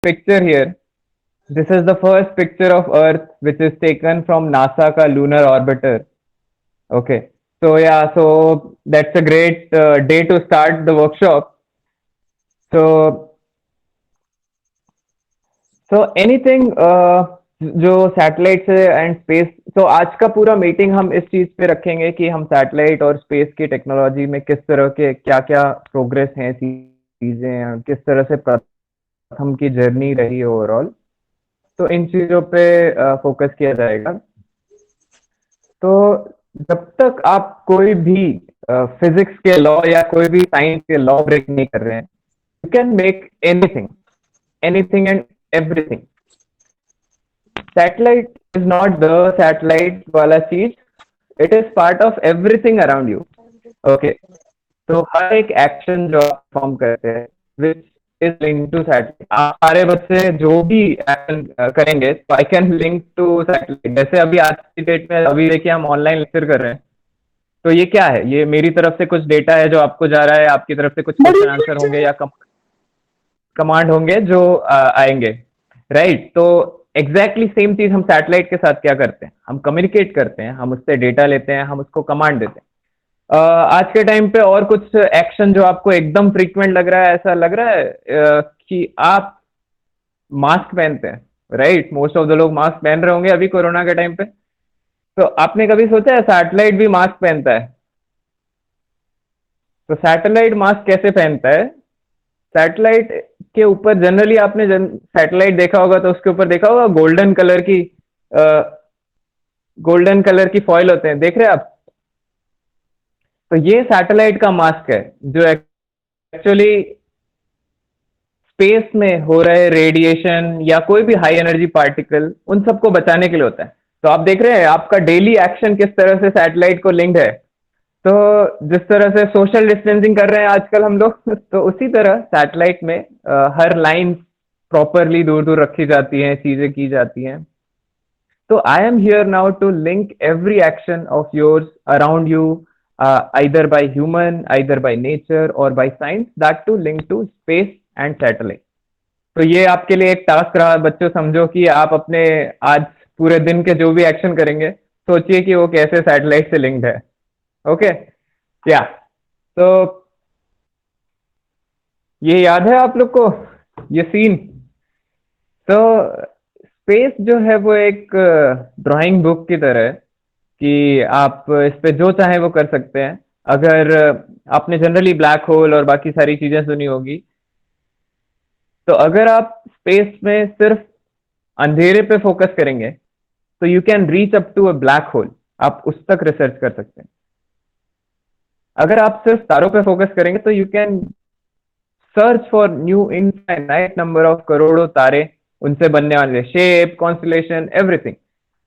picture here. This is the first picture of Earth which is taken from NASA का lunar orbiter. Okay. So yeah, so that's a great day to start the workshop. So anything जो satellite से and space, तो आज का पूरा meeting हम इस चीज पे रखेंगे कि हम सैटेलाइट और स्पेस की टेक्नोलॉजी में किस तरह के क्या क्या प्रोग्रेस हैं, चीजें हैं, किस तरह से प्रथम की जर्नी रही ओवरऑल, तो इन चीजों पे फोकस किया जाएगा। तो जब तक आप कोई भी फिजिक्स के लॉ या कोई भी साइंस के लॉ ब्रेक नहीं कर रहे हैं, you can make anything, anything and everything. Satellite is not the satellite वाला चीज, it is part of everything around you. Okay. तो हर एक एक्शन जो आप परफॉर्म करते हैं which is linked to satellite, आप सारे बच्चे जो भी एक्शन करेंगे तो I can link to satellite. जैसे अभी आज की डेट में अभी देखिए हम ऑनलाइन लेक्चर कर रहे हैं, तो ये क्या है, ये मेरी तरफ से कुछ डेटा है जो आपको जा रहा है, आपकी तरफ से कुछ क्वेश्चन आंसर होंगे या कमांड होंगे जो आएंगे, राइट। तो एग्जैक्टली सेम चीज हम सैटेलाइट के साथ क्या करते हैं, हम कम्युनिकेट करते हैं, हम उससे डेटा लेते हैं, हम उसको कमांड देते हैं। आज के टाइम पे और कुछ एक्शन जो आपको एकदम फ्रीक्वेंट लग रहा है, ऐसा लग रहा है कि आप मास्क पहनते हैं, राइट। मोस्ट ऑफ द लोग मास्क पहन रहे होंगे अभी कोरोना के टाइम पे। तो आपने कभी सोचा है सैटेलाइट भी मास्क पहनता है? तो सैटेलाइट मास्क कैसे पहनता है? सैटेलाइट के ऊपर जनरली आपने सैटेलाइट देखा होगा तो उसके ऊपर देखा होगा गोल्डन कलर की फॉइल होते हैं, देख रहे हैं आप? तो ये सैटेलाइट का मास्क है जो एक्चुअली स्पेस में हो रहे रेडिएशन या कोई भी हाई एनर्जी पार्टिकल, उन सबको बचाने के लिए होता है। तो आप देख रहे हैं आपका डेली एक्शन किस तरह से सैटेलाइट को लिंक्ड है। तो जिस तरह से सोशल डिस्टेंसिंग कर रहे हैं आजकल हम लोग, तो उसी तरह सैटेलाइट में हर लाइन प्रॉपरली दूर दूर रखी जाती हैं, चीजें की जाती हैं। तो I am here now to link every action of yours around you, either by human, either by nature or by science, that to link to space and satellite. तो ये आपके लिए एक टास्क रहा बच्चों, समझो कि आप अपने आज पूरे दिन के जो भी एक्शन करेंगे सोचिए कि वो कैसे सैटेलाइट से लिंक्ड है। ओके क्या? तो ये याद है आप लोग को ये सीन? तो स्पेस जो है वो एक ड्राइंग बुक की तरह है कि आप इस पे जो चाहे वो कर सकते हैं। अगर आपने जनरली ब्लैक होल और बाकी सारी चीजें सुनी होगी, तो अगर आप स्पेस में सिर्फ अंधेरे पे फोकस करेंगे तो you can reach up to a black hole, आप उस तक रिसर्च कर सकते हैं। अगर आप सिर्फ तारों पे फोकस करेंगे तो you can search for new infinite number of करोड़ों तारे, उनसे बनने वाले शेप, कॉन्स्टलेशन, एवरीथिंग।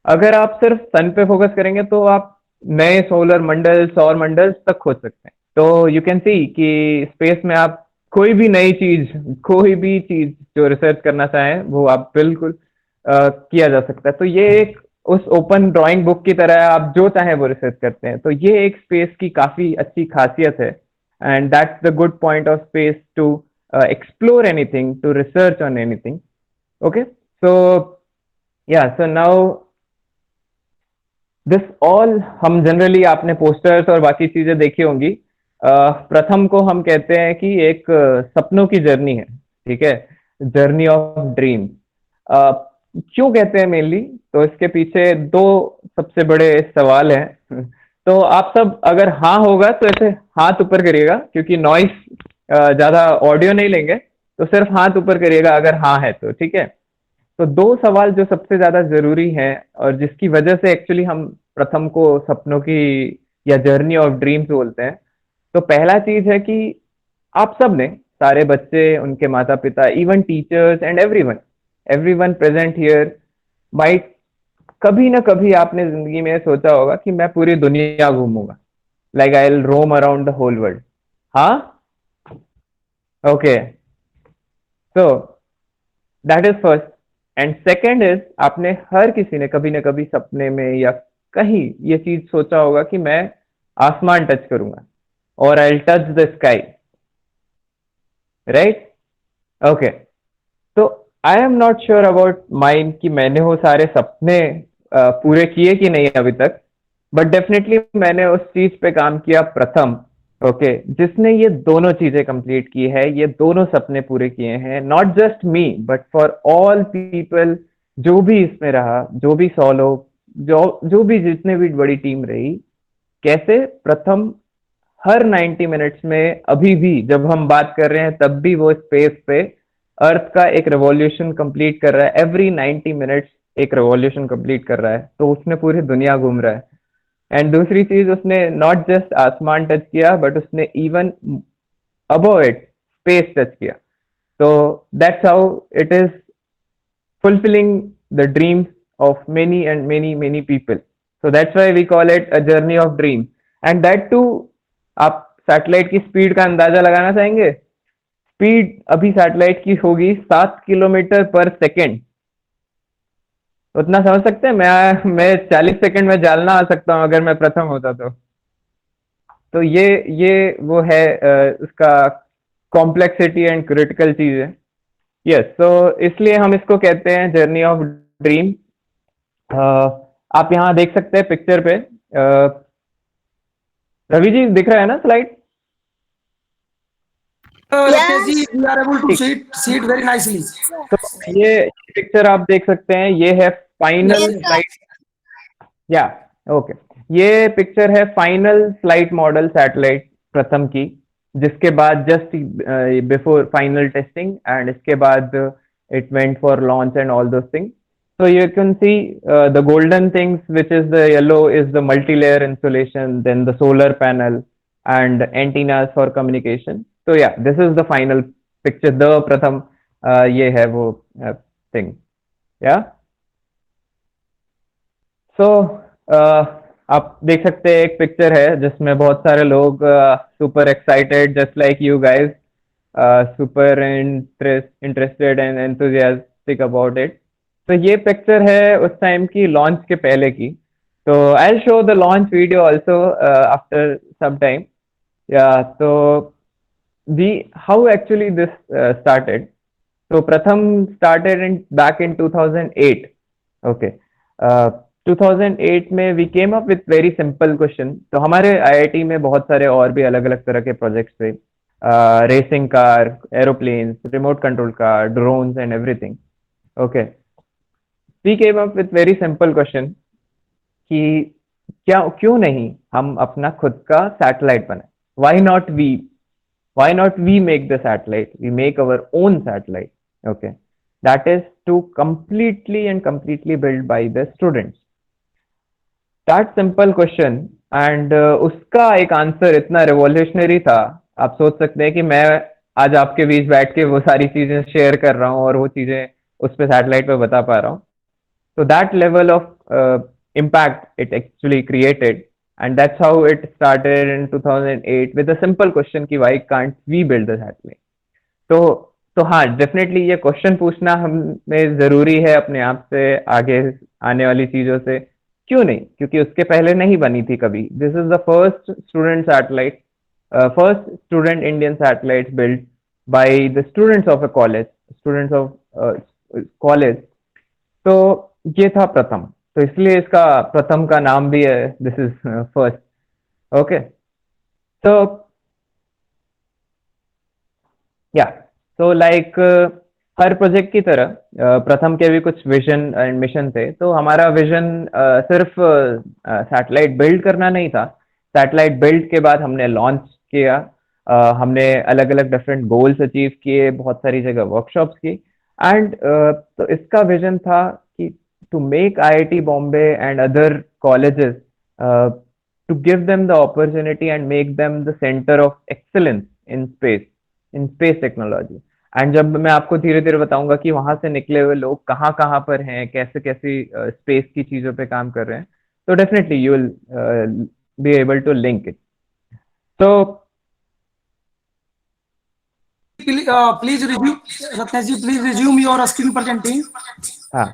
अगर आप सिर्फ सन पे फोकस करेंगे तो आप नए सोलर मंडल, सौर मंडल तक खोज सकते हैं। तो यू कैन सी कि स्पेस में आप कोई भी नई चीज, कोई भी चीज जो रिसर्च करना चाहें वो आप बिल्कुल किया जा सकता है। तो ये एक उस ओपन ड्राइंग बुक की तरह है, आप जो चाहें वो रिसर्च करते हैं। तो ये एक स्पेस की काफी अच्छी खासियत है, and that's the good point of space, to explore anything, to research on anything. Okay, so yeah, so now this all, हम जनरली आपने पोस्टर्स और बाकी चीजें देखी होंगी। प्रथम को हम कहते हैं कि एक सपनों की जर्नी है, ठीक है, जर्नी ऑफ ड्रीम। क्यों कहते हैं मेनली, तो इसके पीछे दो सबसे बड़े सवाल हैं। तो आप सब अगर हाँ होगा तो ऐसे हाथ ऊपर करिएगा, क्योंकि नॉइस ज्यादा ऑडियो नहीं लेंगे, तो सिर्फ हाथ ऊपर करिएगा अगर हाँ है तो, ठीक है। तो दो सवाल जो सबसे ज्यादा जरूरी हैं और जिसकी वजह से एक्चुअली हम प्रथम को सपनों की या जर्नी ऑफ ड्रीम्स बोलते हैं। तो पहला चीज है कि आप सब ने, सारे बच्चे, उनके माता पिता, even teachers and everyone, everyone present here might, कभी ना कभी आपने जिंदगी में सोचा होगा कि मैं पूरी दुनिया घूमूंगा, like I will roam around the whole world. हाँ, okay, so that is first. And second is, आपने हर किसी ने कभी ना कभी सपने में या कहीं ये चीज सोचा होगा कि मैं आसमान टच करूंगा, और I will touch the sky, right? Okay, तो I am not sure about mine कि मैंने वो सारे सपने पूरे किए कि नहीं अभी तक, बट डेफिनेटली मैंने उस चीज पे काम किया प्रथम। ओके, जिसने ये दोनों चीजें कंप्लीट की है, ये दोनों सपने पूरे किए हैं, not just me but for all people, जो भी इसमें रहा, जो भी 100 लोग, जो भी जितने भी बड़ी टीम रही, कैसे प्रथम हर 90 मिनट्स में अभी भी जब हम बात कर रहे हैं तब भी वो स्पेस पे अर्थ का एक रिवॉल्यूशन कंप्लीट कर रहा है, एवरी 90 मिनट्स एक रिवॉल्यूशन कंप्लीट कर रहा है, तो उसने पूरी दुनिया घूम रहा है। एंड दूसरी चीज, उसने नॉट जस्ट आसमान टच किया बट उसने even above it space touch किया। तो that's how it is fulfilling the dreams of many and many many people. So that's why we call it a journey of dreams. And that too, आप satellite की speed का अंदाजा लगाना चाहेंगे? Speed अभी satellite की होगी 7 किलोमीटर पर सेकेंड। उतना समझ सकते हैं? मैं 40 सेकंड में जालना आ सकता हूं अगर मैं प्रथम होता तो ये वो है उसका कॉम्प्लेक्सिटी एंड क्रिटिकल चीज है। यस, तो इसलिए हम इसको कहते हैं जर्नी ऑफ ड्रीम। आप यहाँ देख सकते हैं पिक्चर पे, रवि जी दिख रहा है ना slide? Rakesh ji, we are able to ठीक, see it very nicely. तो ये पिक्चर आप देख सकते हैं, ये है फाइनल Yes, फ्लाइट। या ओके, ये पिक्चर है फाइनल फ्लाइट मॉडल सैटेलाइट प्रथम की, जिसके बाद just before final testing and इसके बाद it went for launch and all those things. So you can see the golden things, which is the yellow, is the multi-layer insulation, then the solar panel and antennas for communication. So yeah, this is the final picture. The pratham ये है वो thing. Yeah. So आप देख सकते हैं एक picture है जिसमें बहुत सारे लोग super excited, just like you guys, super interested and enthusiastic about it. तो ये पिक्चर है उस टाइम की, लॉन्च के पहले की। तो I show the launch video also after some time. या तो the how actually this started. तो Pratham started in back in 2008. Okay. 2008 में we came up with very simple question. तो हमारे आईआईटी में बहुत सारे और भी अलग अलग तरह के प्रोजेक्ट्स थे, racing car, aeroplanes, remote control car, drones and everything. Okay, we came up with very simple question कि क्यों नहीं हम अपना खुद का सैटेलाइट बनाए? Why not we? why not we make the satellite? We make our own satellite. Okay, that is to completely built by the students. That simple question, and उसका एक आंसर इतना रिवॉल्यूशनरी था, आप सोच सकते हैं कि मैं आज आपके बीच बैठ के वो सारी चीजें शेयर कर रहा हूँ और वो चीजें उस पे सैटेलाइट पे बता पा रहा हूँ। So that level of impact it actually created, and that's how it started in 2008 with a simple question कि why can't we build the satellite? तो तो हाँ, डेफिनेटली ये क्वेश्चन पूछना हमें जरूरी है अपने आप से, आगे आने वाली चीजों से। क्यों नहीं? क्योंकि उसके पहले नहीं बनी थी कभी। This is the first student satellite, first student Indian satellite build by the students of a college, students of college. तो ये था प्रथम, तो इसलिए इसका प्रथम का नाम भी है, दिस इज फर्स्ट। ओके, तो या तो लाइक हर प्रोजेक्ट की तरह प्रथम के भी कुछ विजन एंड मिशन थे। तो हमारा विजन सिर्फ सैटेलाइट बिल्ड करना नहीं था। सैटेलाइट बिल्ड के बाद हमने लॉन्च किया, हमने अलग अलग डिफरेंट गोल्स अचीव किए, बहुत सारी जगह वर्कशॉप्स की। एंड तो इसका विजन था कि to make IIT Bombay and other colleges, to give them the opportunity and make them the center of excellence in space technology। And जब मैं आपको धीरे धीरे बताऊंगा कि वहां से निकले हुए लोग कहाँ कहाँ पर हैं, कैसे कैसी स्पेस की चीजों पे काम कर रहे हैं, तो definitely you will be able to link it. तो please resume, Ratnesh ji, please resume your screen presenting. हाँ,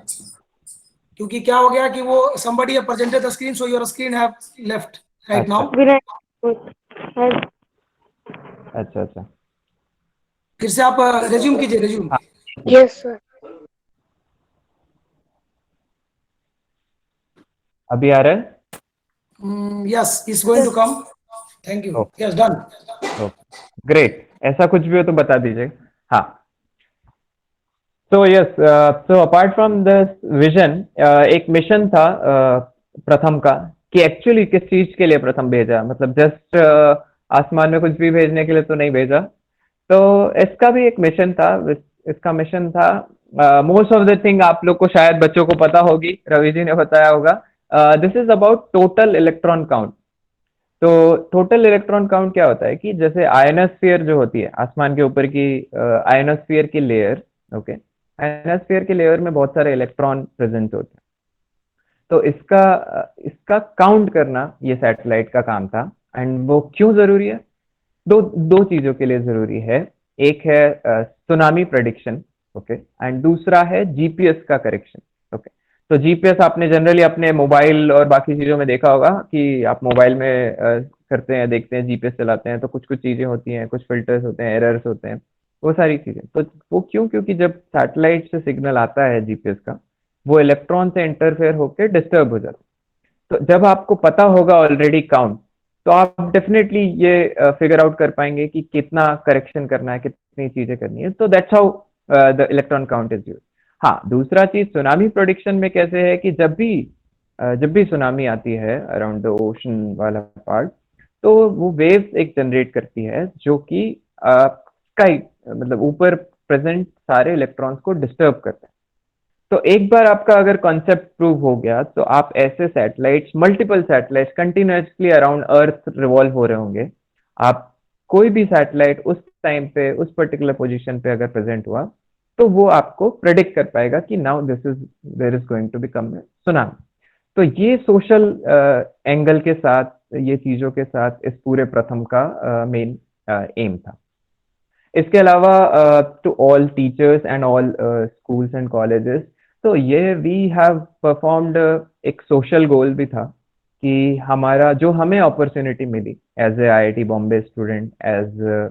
क्योंकि क्या हो गया कि वो somebody have presented the screen, so your screen have left right now. अच्छा अच्छा, फिर से आप resume कीजिए, resume. हाँ, Yes, sir. अभी आ रहा है? Yes, it's going to come. Thank you. Okay, Yes, done. Okay, great. ऐसा कुछ भी हो तो बता दीजिए। हाँ, so yes, so apart from this vision, एक मिशन था प्रथम का, कि एक्चुअली किस चीज के लिए प्रथम भेजा, मतलब जस्ट आसमान में कुछ भी भेजने के लिए तो नहीं भेजा। तो इसका भी एक मिशन था। इसका मिशन था, मोस्ट ऑफ द थिंग आप लोग को शायद बच्चों को पता होगी, रवि जी ने बताया होगा। This is about total electron count. तो टोटल इलेक्ट्रॉन काउंट क्या होता है कि जैसे आयनोस्फीयर जो होती है आसमान के ऊपर की, आयनोस्फीयर की लेयर, ओके, आयनोस्फीयर की लेयर में बहुत सारे इलेक्ट्रॉन प्रेजेंट होते हैं। तो इसका इसका काउंट करना ये सैटेलाइट का काम था। एंड वो क्यों जरूरी है? दो दो चीजों के लिए जरूरी है। एक है सुनामी प्रेडिक्शन, ओके, एंड दूसरा है जीपीएस का करेक्शन, ओके। तो जीपीएस आपने जनरली अपने मोबाइल और बाकी चीजों में देखा होगा कि आप मोबाइल में करते हैं, देखते हैं, जीपीएस चलाते हैं तो कुछ कुछ चीजें होती हैं, कुछ फिल्टर्स होते हैं, एरर्स होते हैं, वो सारी चीजें। तो वो क्यों? क्योंकि जब सैटेलाइट से सिग्नल आता है जीपीएस का, वो इलेक्ट्रॉन से इंटरफेयर होकर डिस्टर्ब हो जाता है। तो जब आपको पता होगा ऑलरेडी काउंट, तो आप डेफिनेटली ये फिगर आउट कर पाएंगे कि कितना करेक्शन करना है, कितनी चीजें करनी है। तो that's how the electron count is use. हाँ, दूसरा चीज सुनामी प्रोडिक्शन में कैसे है कि जब भी सुनामी आती है अराउंड द ओशन वाला पार्ट, तो वो वेव्स एक जनरेट करती है जो कि स्काई, मतलब ऊपर प्रेजेंट सारे इलेक्ट्रॉन्स को डिस्टर्ब करता है। तो एक बार आपका अगर कॉन्सेप्ट प्रूव हो गया, तो आप ऐसे satellites, multiple satellites continuously around अर्थ रिवॉल्व हो रहे होंगे। आप कोई भी सैटेलाइट उस टाइम पे उस पर्टिकुलर पोजीशन पे अगर प्रेजेंट हुआ, तो वो आपको प्रेडिक्ट कर पाएगा कि now this is there is going to become tsunami. तो ये सोशल एंगल के साथ, ये चीजों के साथ इस पूरे प्रथम का मेन एम था। इसके अलावा to all teachers and all schools and colleges, तो ये वी हैव परफॉर्म्ड एक सोशल गोल भी था कि हमारा जो हमें अपॉर्चुनिटी मिली as a IIT Bombay student, as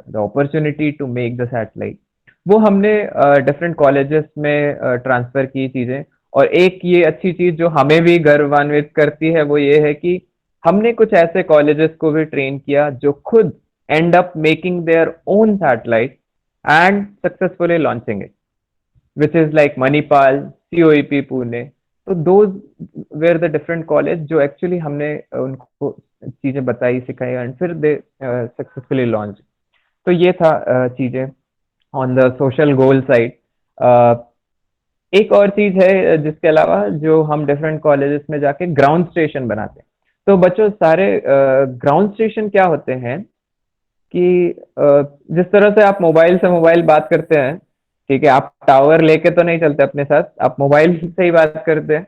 the opportunity to make the satellite, वो हमने डिफरेंट कॉलेजेस में ट्रांसफर की चीजें। और एक ये अच्छी चीज जो हमें भी गर्वान्वित करती है, वो ये है कि हमने कुछ ऐसे कॉलेजेस को भी ट्रेन किया जो खुद end up making their own satellite and successfully launching it, which is like Manipal, COEP Pune. तो those were the different college जो actually हमने उनको चीजें बताई, सिखाई, एंड फिर दे सक्सेसफुली लॉन्च। तो ये था चीजें on the social goal side. एक और चीज है जिसके अलावा, जो हम डिफरेंट कॉलेजेस में जाके ग्राउंड स्टेशन बनाते हैं। तो बच्चों, सारे ग्राउंड स्टेशन क्या होते हैं कि जिस तरह से आप मोबाइल से मोबाइल बात करते हैं, ठीक है, आप टावर लेके तो नहीं चलते अपने साथ, आप मोबाइल से ही बात करते हैं।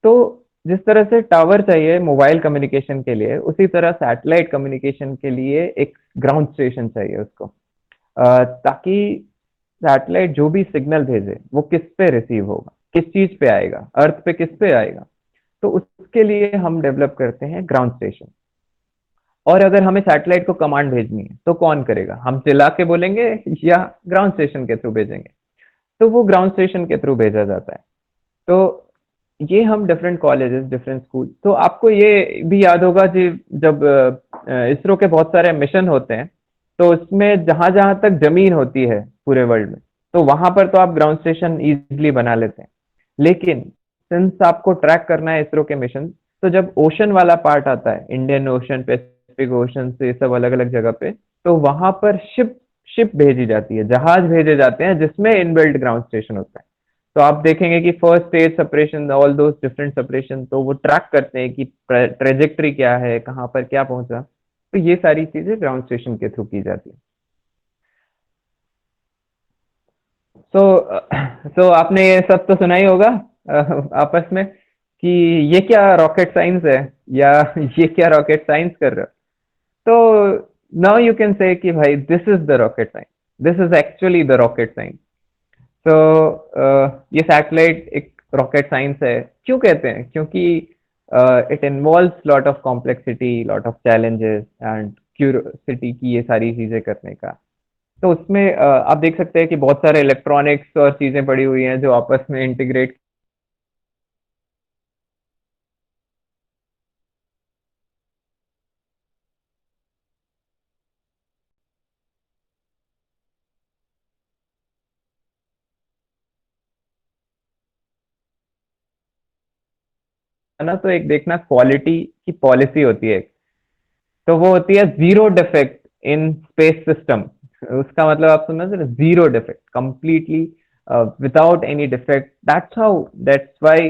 तो जिस तरह से टावर चाहिए मोबाइल कम्युनिकेशन के लिए, उसी तरह सैटेलाइट कम्युनिकेशन के लिए एक ग्राउंड स्टेशन चाहिए उसको, ताकि सैटेलाइट जो भी सिग्नल भेजे वो किस पे रिसीव होगा, किस चीज पे आएगा, अर्थ पे किस पे आएगा। तो उसके लिए हम डेवलप करते हैं ग्राउंड स्टेशन। और अगर हमें सैटेलाइट को कमांड भेजनी है तो कौन करेगा? हम चिल्ला के बोलेंगे या ग्राउंड स्टेशन के थ्रू भेजेंगे? तो वो ग्राउंड स्टेशन के थ्रू भेजा जाता है। तो ये हम डिफरेंट कॉलेजेस, डिफरेंट स्कूल, तो आपको ये भी याद होगा जी, जब इसरो के बहुत सारे मिशन होते हैं, तो उसमें जहां जहां तक जमीन होती है पूरे वर्ल्ड में, तो वहां पर तो आप ग्राउंड स्टेशन इजिली बना लेते हैं। लेकिन सिंस आपको ट्रैक करना है इसरो के मिशन, तो जब ओशन वाला पार्ट आता है, इंडियन ओशन, पैसिफिक ओशन से सब अलग अलग जगह पे, तो वहां पर शिप शिप भेजी जाती है, जहाज भेजे जाते हैं जिसमें इनबिल्ट ग्राउंड स्टेशन होता है। तो आप देखेंगे कि first stage separation, all those different separation, तो वो ट्रैक करते हैं कि ट्रेजेक्ट्री क्या है, कहाँ पर क्या पहुंचा। तो ये सारी चीजें ग्राउंड स्टेशन के थ्रू की जाती है। सो आपने ये सब तो सुना ही होगा आपस में कि ये क्या रॉकेट साइंस है, या ये क्या रॉकेट साइंस कर रहे हो। तो नाउ यू कैन से कि भाई this is the rocket science, this is actually the rocket science. तो ये सैटेलाइट एक रॉकेट साइंस है। क्यों कहते हैं? क्योंकि it involves lot of complexity, lot of challenges and curiosity की ये सारी चीजें करने का। तो उसमें आप देख सकते हैं कि बहुत सारे इलेक्ट्रॉनिक्स और चीजें पड़ी हुई हैं जो आपस में इंटीग्रेट ना, तो एक देखना क्वालिटी की पॉलिसी होती है, तो वो होती है zero defect in space system. उसका मतलब आप समझ रहे, zero defect, completely without any defect. That's why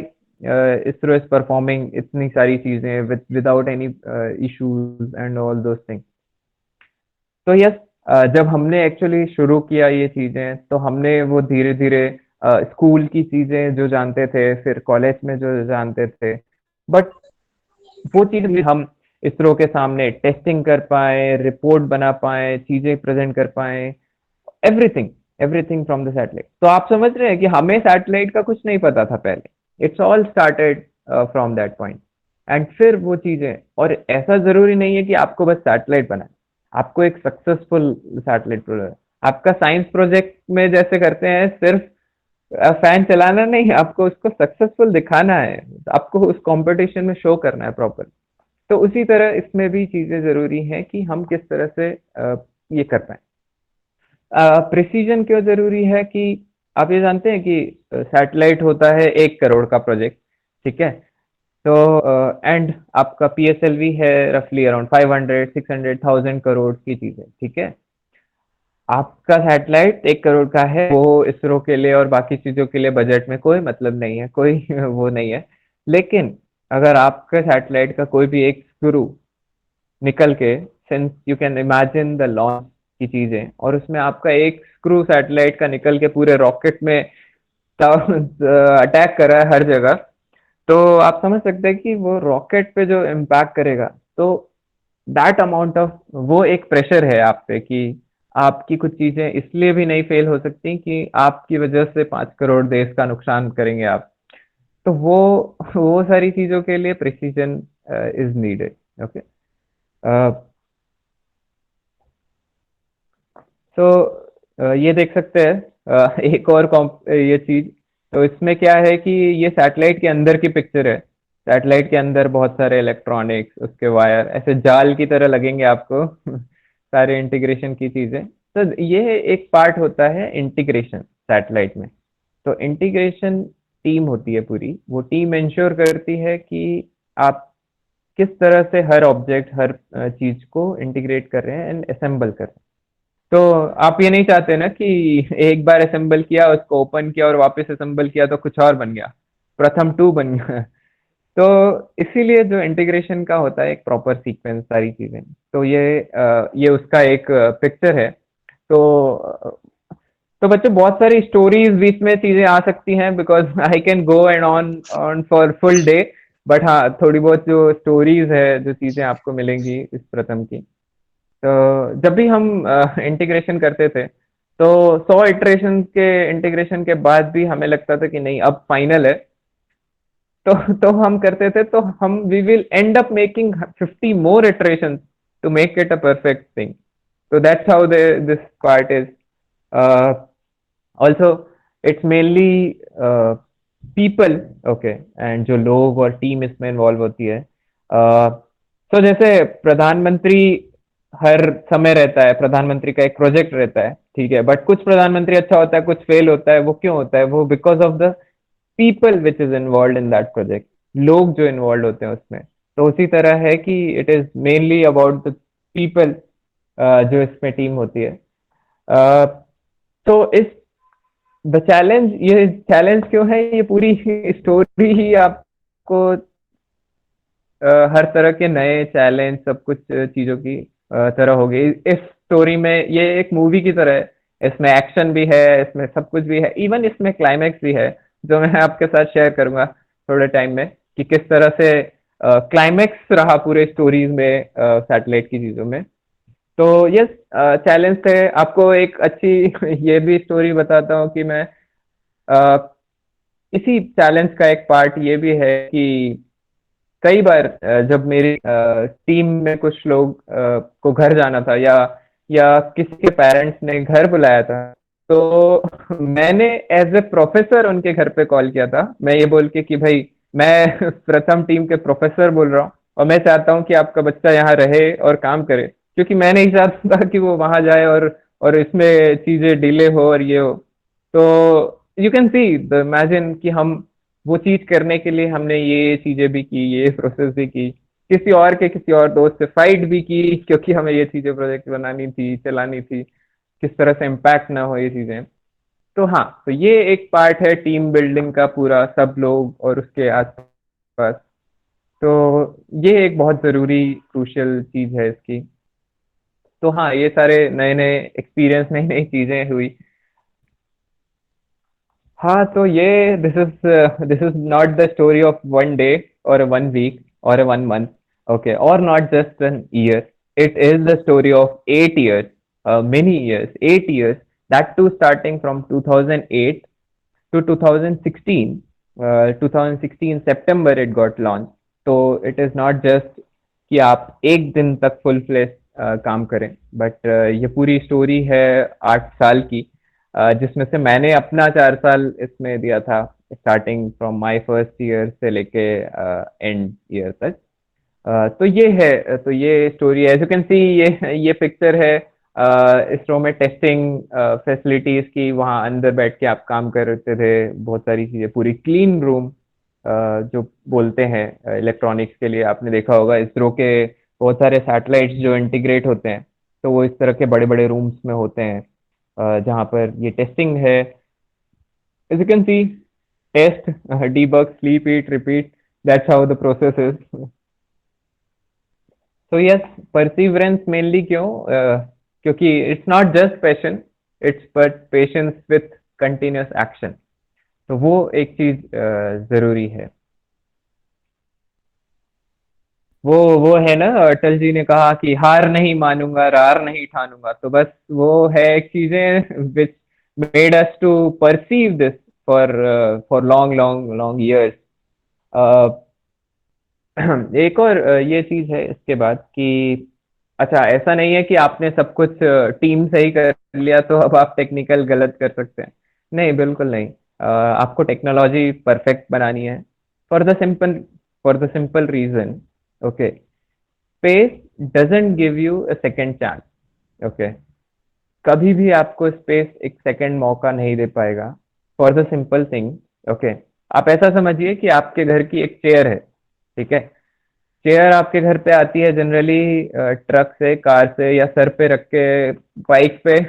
ISRO is performing इतनी सारी चीजें without any issues and all those things. तो यस, जब हमने एक्चुअली शुरू किया ये चीजें, तो हमने वो धीरे धीरे स्कूल की चीजें जो जानते थे, फिर कॉलेज में जो जानते थे, बट वो चीज भी हम इसरो के सामने टेस्टिंग कर पाए, रिपोर्ट बना पाए, चीजें प्रेजेंट कर पाए, everything, everything from the satellite. तो आप समझ रहे हैं कि हमें सैटेलाइट का कुछ नहीं पता था पहले, it's all started from that point. And फिर वो चीजें, और ऐसा जरूरी नहीं है कि आपको बस सैटेलाइट बनाए, आपको एक सक्सेसफुल सैटेलाइट प्रोजेक्ट, आपका साइंस प्रोजेक्ट में जैसे करते हैं, सिर्फ फैन चलाना नहीं, आपको उसको सक्सेसफुल दिखाना है, आपको उस कंपटीशन में शो करना है प्रॉपर। तो उसी तरह इसमें भी चीजें जरूरी हैं कि हम किस तरह से ये कर पाए। प्रिसीजन क्यों जरूरी है कि आप ये जानते हैं कि सैटेलाइट होता है 1 करोड़ का प्रोजेक्ट, ठीक है। तो एंड आपका पीएसएलवी है रफली अराउंड 500 600 1000 करोड़ की चीजें, ठीक है। आपका सैटेलाइट 1 करोड़ का है, वो इसरो के लिए और बाकी चीजों के लिए बजट में कोई मतलब नहीं है, कोई वो नहीं है। लेकिन अगर आपके सैटेलाइट का कोई भी एक स्क्रू निकल के, since you can imagine the launch की चीजें, और उसमें आपका एक स्क्रू सैटेलाइट का निकल के पूरे रॉकेट में अटैक कर रहा है हर जगह, तो आप समझ सकते हैं कि वो रॉकेट पे जो इम्पैक्ट करेगा, तो दैट अमाउंट ऑफ, वो एक प्रेशर है आप पे कि आपकी कुछ चीजें इसलिए भी नहीं फेल हो सकती कि आपकी वजह से 5 करोड़ देश का नुकसान करेंगे आप। तो वो सारी चीजों के लिए प्रिसीजन इज नीडेड। ओके, तो ये देख सकते हैं एक और ये चीज। तो इसमें क्या है कि ये सैटेलाइट के अंदर की पिक्चर है। सैटेलाइट के अंदर बहुत सारे इलेक्ट्रॉनिक्स, उसके वायर ऐसे जाल की तरह लगेंगे आपको सारे इंटीग्रेशन की चीजें। तो ये एक पार्ट होता है इंटीग्रेशन सैटेलाइट में। तो इंटीग्रेशन टीम होती है पूरी, वो टीम इंश्योर करती है कि आप किस तरह से हर ऑब्जेक्ट, हर चीज को इंटीग्रेट कर रहे हैं एंड असेंबल कर रहे हैं। तो आप ये नहीं चाहते ना कि एक बार असेंबल किया, उसको ओपन किया और वापस असेंबल किया तो कुछ और बन गया, प्रथम टू बन गया। तो इसीलिए जो इंटीग्रेशन का होता है एक प्रॉपर सीक्वेंस, सारी चीजें। तो ये उसका एक पिक्चर है। तो तो बच्चों, बहुत सारी स्टोरीज बीच में चीजें आ सकती हैं, because I can go and on on for full day. But हाँ, थोड़ी बहुत जो स्टोरीज है, जो चीजें आपको मिलेंगी इस प्रथम की। तो जब भी हम इंटीग्रेशन करते थे, तो 100 इटरेशन के इंटीग्रेशन के बाद भी हमें लगता था कि नहीं, अब फाइनल है। तो हम करते थे, तो हम we will end up making 50 more iterations to make it a perfect thing. So that's how this part is. Also, it's mainly people, okay, and जो लोग और टीम इसमें इन्वॉल्व होती है। तो जैसे प्रधानमंत्री हर समय रहता है, प्रधानमंत्री का एक प्रोजेक्ट रहता है, ठीक है, बट कुछ प्रधानमंत्री अच्छा होता है, कुछ फेल होता है। वो क्यों होता है? वो because of the people which is involve in that project, लोग जो इन्वॉल्व होते हैं उसमें। तो उसी तरह है कि it is mainly about the people जो इसमें टीम होती है। अ, तो इस द चैलेंज, ये चैलेंज क्यों है? ये पूरी स्टोरी ही आपको हर तरह के नए चैलेंज, सब कुछ चीजों की तरह होगी इस स्टोरी में। ये एक मूवी की तरह है, इसमें एक्शन भी है, इसमें सब कुछ भी है, इवन इसमें क्लाइमैक्स भी है, जो मैं आपके साथ शेयर करूंगा थोड़े टाइम में, कि किस तरह से क्लाइमैक्स रहा पूरे स्टोरीज में सैटेलाइट की चीजों में। तो यस, चैलेंज थे। आपको एक अच्छी ये भी स्टोरी बताता हूँ कि मैं अ, इसी चैलेंज का एक पार्ट ये भी है कि कई बार जब मेरी टीम में कुछ लोग को घर जाना था, या किसी के पेरेंट्स ने घर बुलाया था, तो मैंने एज ए प्रोफेसर उनके घर पे कॉल किया था, मैं ये बोल के कि भाई, मैं प्रथम टीम के प्रोफेसर बोल रहा हूँ, और मैं चाहता हूँ कि आपका बच्चा यहाँ रहे और काम करे, क्योंकि मैं नहीं चाहता था कि वो वहां जाए और इसमें चीजें डिले हो और ये हो। तो you can see the imagine कि हम वो चीज करने के लिए हमने ये चीजें भी की, ये प्रोसेस भी की, किसी और दोस्त से फाइट भी की, क्योंकि हमें ये चीजें प्रोजेक्ट बनानी थी, चलानी थी, किस तरह से इम्पैक्ट ना हो ये चीजें। तो हाँ, तो ये एक पार्ट है टीम बिल्डिंग का, पूरा सब लोग और उसके आसपास। तो ये एक बहुत जरूरी क्रूशियल चीज है इसकी। तो हाँ, ये सारे नए नए एक्सपीरियंस, नई नई चीजें हुई। हाँ, तो ये this is not the story of one day और वन वीक और वन मंथ, ओके, और not just an year. It is the story of 8 years, many years, 8 years, that too starting from 2008 to 2016. 2016 September it got launched. तो it is not just कि आप एक दिन तक full flash काम करें, but ये पूरी स्टोरी है 8 साल की, जिसमें से मैंने अपना 4 साल इसमें दिया था, starting from my first year से लेके एंड ईयर तक। तो ये है, तो ये story as you can see, ये पिक्चर है इसरो में टेस्टिंग फैसिलिटीज की। वहाँ अंदर बैठ के आप काम करते थे, बहुत सारी चीजें, पूरी क्लीन रूम जो बोलते हैं इलेक्ट्रॉनिक्स के लिए। आपने देखा होगा इसरो के बहुत सारे सैटेलाइट्स जो इंटीग्रेट होते हैं, तो वो इस तरह के बड़े बड़े रूम्स में होते हैं, जहाँ पर ये टेस्टिंग है। As you can see, test, debug, sleep, eat, repeat, that's how the process is. तो यस, परसिवरेंस मेनली क्यों? क्योंकि it's not just passion, it's but patience with continuous action. तो वो एक चीज जरूरी है। वो है ना, अटल जी ने कहा कि हार नहीं मानूंगा, रार नहीं ठानूंगा। तो बस वो है चीजें which made us to perceive this for for long long long years. एक और ये चीज है इसके बाद कि अच्छा, ऐसा नहीं है कि आपने सब कुछ टीम से ही कर लिया तो अब आप टेक्निकल गलत कर सकते हैं। नहीं, बिल्कुल नहीं। आपको टेक्नोलॉजी परफेक्ट बनानी है, for the simple for the simple reason, okay, space doesn't give you a second chance, okay. कभी भी आपको स्पेस एक सेकेंड मौका नहीं दे पाएगा, for the simple thing, okay. आप ऐसा समझिए कि आपके घर की एक चेयर है, ठीक है। चेयर आपके घर पे आती है जनरली ट्रक से, कार से, या सर पे रख के, बाइक पे,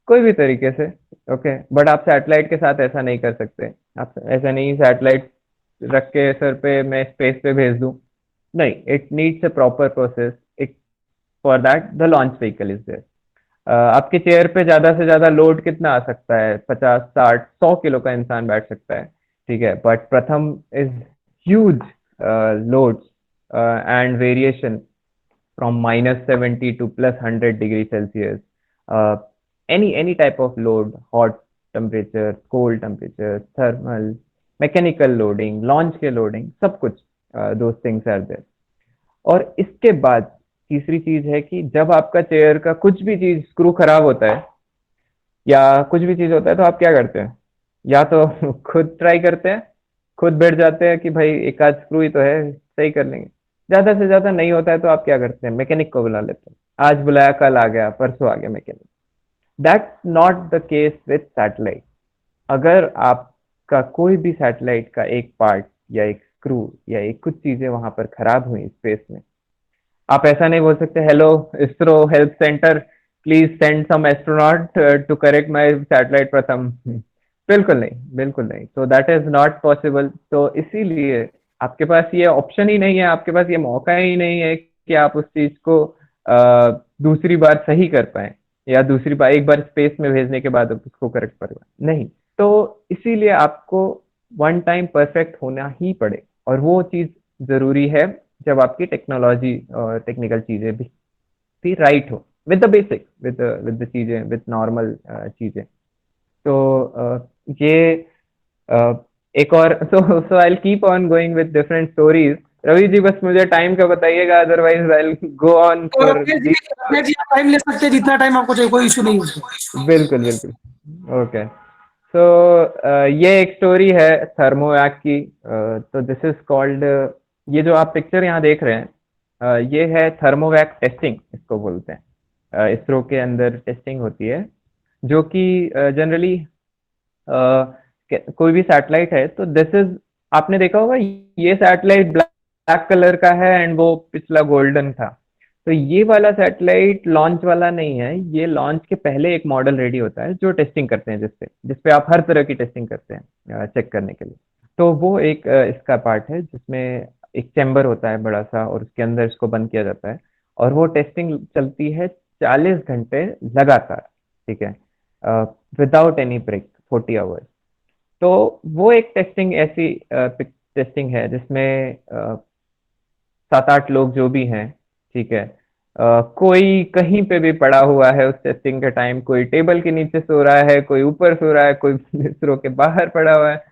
कोई भी तरीके से, ओके। बट आप सैटेलाइट के साथ ऐसा नहीं कर सकते। आप ऐसा नहीं, सैटेलाइट रख के सर पे मैं स्पेस पे भेज दूं, नहीं। It needs a proper process. It for that the launch vehicle is there. आपके चेयर पे ज्यादा से ज्यादा लोड कितना आ सकता है? 50, 60, 100 किलो का इंसान बैठ सकता है, ठीक है। बट प्रथम is huge loads and variation from -70 to +100 degrees Celsius. Uh, any type of load, hot temperature, cold temperature, thermal, mechanical loading, launch के loading, सब कुछ, those things are there. और इसके बाद तीसरी चीज है कि जब आपका चेयर का कुछ भी चीज स्क्रू खराब होता है या कुछ भी चीज होता है, तो आप क्या करते हैं? या तो खुद ट्राई करते हैं, खुद बैठ जाते हैं कि भाई एक आध स्क्रू ही तो है, सही कर लेंगे। ज्यादा से ज्यादा नहीं होता है तो आप क्या करते हैं? मैकेनिक को बुला लेते हैं। आज बुलाया, कल आ गया, परसों आ गया mechanic. That's not the case with satellite. अगर आपका कोई भी सैटेलाइट का एक पार्ट या एक स्क्रू या एक कुछ चीजें वहां पर खराब हुई स्पेस में, आप ऐसा नहीं बोल सकते, hello ISRO help centre, please send some astronaut to correct my satellite Pratham. बिल्कुल नहीं, बिल्कुल नहीं। तो दैट इज नॉट पॉसिबल। तो इसीलिए आपके पास ये ऑप्शन ही नहीं है, आपके पास ये मौका ही नहीं है कि आप उस चीज को दूसरी बार सही कर पाए, या दूसरी बार, एक बार स्पेस में भेजने के बाद उसको करेक्ट कर पाए, नहीं। तो इसीलिए आपको वन टाइम परफेक्ट होना ही पड़े, और वो चीज जरूरी है जब आपकी टेक्नोलॉजी और टेक्निकल चीजें भी राइट हो, with the basic, with the चीजें, विद नॉर्मल चीजें। तो ये एक और, so I will keep on going with different stories. Ravi ji, बस मुझे टाइम का बताइएगा, otherwise I will go on और फॉर अक्षय जी आप टाइम ले सकते हैं, जितना टाइम आपको चाहिए, कोई इशू नहीं है उसमें। बिल्कुल बिल्कुल। ओके, सो ये एक स्टोरी है थर्मोवैक की। तो दिस इज कॉल्ड, ये जो आप पिक्चर यहाँ देख रहे हैं, ये है थर्मोवैक टेस्टिंग, इसको बोलते हैं। इसरो के अंदर टेस्टिंग होती है, जो कि जनरली कोई भी सैटेलाइट है, तो दिस इज आपने देखा होगा ये सैटेलाइट ब्लैक कलर का है एंड वो पिछला गोल्डन था। तो ये वाला सैटेलाइट लॉन्च वाला नहीं है, ये लॉन्च के पहले एक मॉडल रेडी होता है जो टेस्टिंग करते हैं, जिसपे आप हर तरह की टेस्टिंग करते हैं चेक करने के लिए। तो वो एक इसका पार्ट है जिसमें एक चैम्बर होता है बड़ा सा और उसके अंदर इसको बंद किया जाता है और वो टेस्टिंग चलती है 40 घंटे लगातार, ठीक है, विदाउट एनी ब्रेक, 40 आवर्स। तो वो एक टेस्टिंग ऐसी टेस्टिंग है जिसमें 7-8 लोग जो भी हैं, ठीक है, कोई कहीं पे भी पड़ा हुआ है उस टेस्टिंग के टाइम, कोई टेबल के नीचे सो रहा है, कोई ऊपर सो रहा है, कोई इसरो के बाहर पड़ा हुआ है।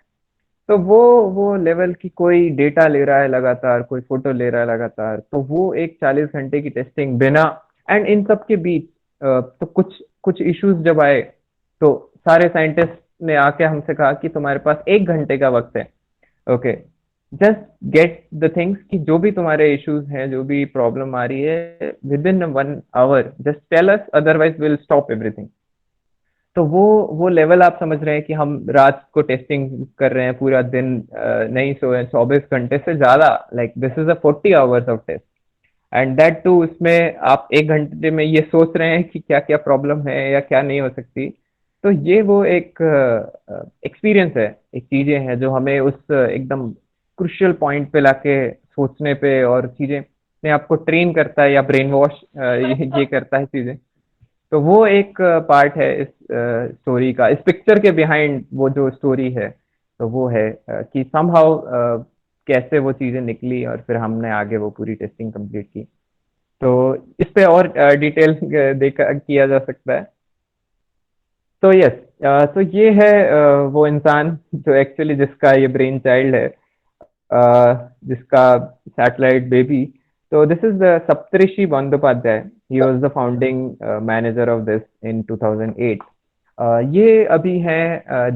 तो वो लेवल की कोई डेटा ले रहा है लगातार, कोई फोटो ले रहा है लगातार, तो वो एक 40 घंटे की टेस्टिंग बिना, एंड इन सब के बीच तो कुछ कुछ इश्यूज जब आए तो सारे साइंटिस्ट ने आके हमसे कहा कि तुम्हारे पास 1 घंटे का वक्त है, okay, just get the things कि जो भी तुम्हारे इश्यूज हैं, जो भी प्रॉब्लम आ रही है, within 1 hour just tell us, otherwise will stop everything. तो वो लेवल आप समझ रहे हैं कि हम रात को टेस्टिंग कर रहे हैं, पूरा दिन नहीं सोए, 24 घंटे से ज्यादा, like this is a 40 hours of test, and that too उसमें आप 1 घंटे में ये सोच रहे हैं कि क्या क्या प्रॉब्लम है या क्या नहीं हो सकती। तो ये वो एक एक्सपीरियंस है, एक चीजें हैं जो हमें उस एकदम क्रुशियल पॉइंट पे लाके सोचने पे और चीजें ने आपको ट्रेन करता है या ब्रेन वॉश ये करता है चीजें। तो वो एक पार्ट है इस स्टोरी का, इस पिक्चर के बिहाइंड वो जो स्टोरी है, तो वो है कि समहाउ कैसे वो चीजें निकली और फिर हमने आगे वो पूरी टेस्टिंग कंप्लीट की। तो इस पे और डिटेल देखा किया जा सकता है। तो यस, तो ये है वो इंसान जो एक्चुअली जिसका ये ब्रेन चाइल्ड है, जिसका सैटेलाइट बेबी। तो this is Saptarshi Bandopadhyay, he was the founding manager of this in 2008। ये अभी है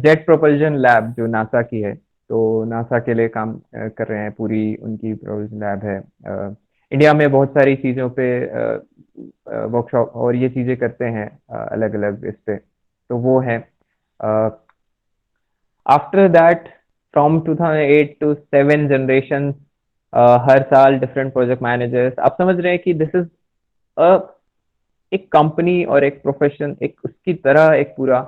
जेट प्रोपल्जन लैब जो नासा की है, तो नासा के लिए काम कर रहे हैं, पूरी उनकी प्रोपल्जन लैब है। इंडिया में बहुत सारी चीज़ों पे वर्कशॉप और ये चीज़ें करते हैं अलग अलग इस पे, तो वो है। After that, from 2008 to 7 generation, हर साल डिफरेंट प्रोजेक्ट मैनेजर्स, आप समझ रहे हैं कि दिस इज अ एक कंपनी और एक प्रोफेशन, एक उसकी तरह एक पूरा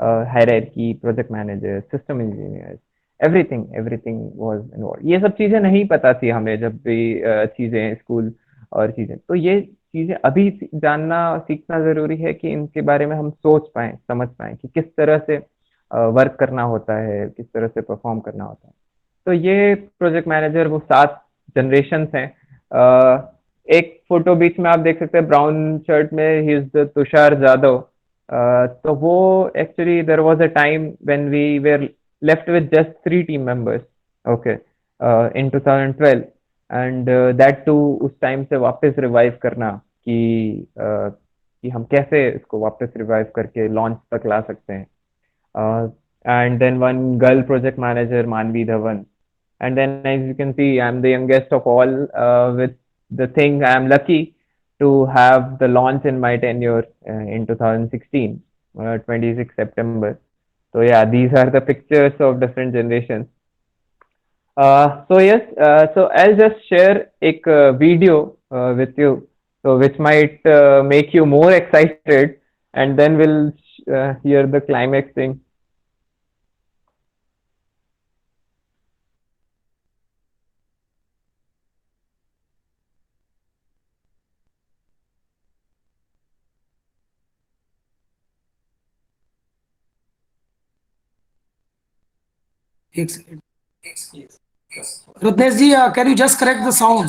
hierarchy, project manager, system engineer, everything everything was involve. ये सब चीजें नहीं पता थी हमें जब भी चीजें स्कूल और चीजें, तो ये चीजें अभी जानना सीखना जरूरी है कि इनके बारे में हम सोच पाए, समझ पाए कि किस तरह से वर्क करना होता है, किस तरह से परफॉर्म करना होता है। तो ये प्रोजेक्ट मैनेजर वो 7 जनरेशन हैं। एक फोटो बीच में आप देख सकते हैं ब्राउन शर्ट में, he is the Tushar Jadhav. तो वो actually there was a time when we were left with just 3 team members, okay, in 2012, and that to उस टाइम से वापस रिवाइव करना कि हम कैसे इसको वापस रिवाइव करके लॉन्च तक ला सकते हैं। And then one girl project manager, Manvi Dhawan. And then, as you can see, I'm the youngest of all. With the thing, I'm lucky to have the launch in my tenure in 2016, 26 September. So yeah, these are the pictures of different generations. So yes, so I'll just share a video with you, so which might make you more excited, and then we'll hear the climax thing. एक second, Ratnesh ji, can you just correct the sound?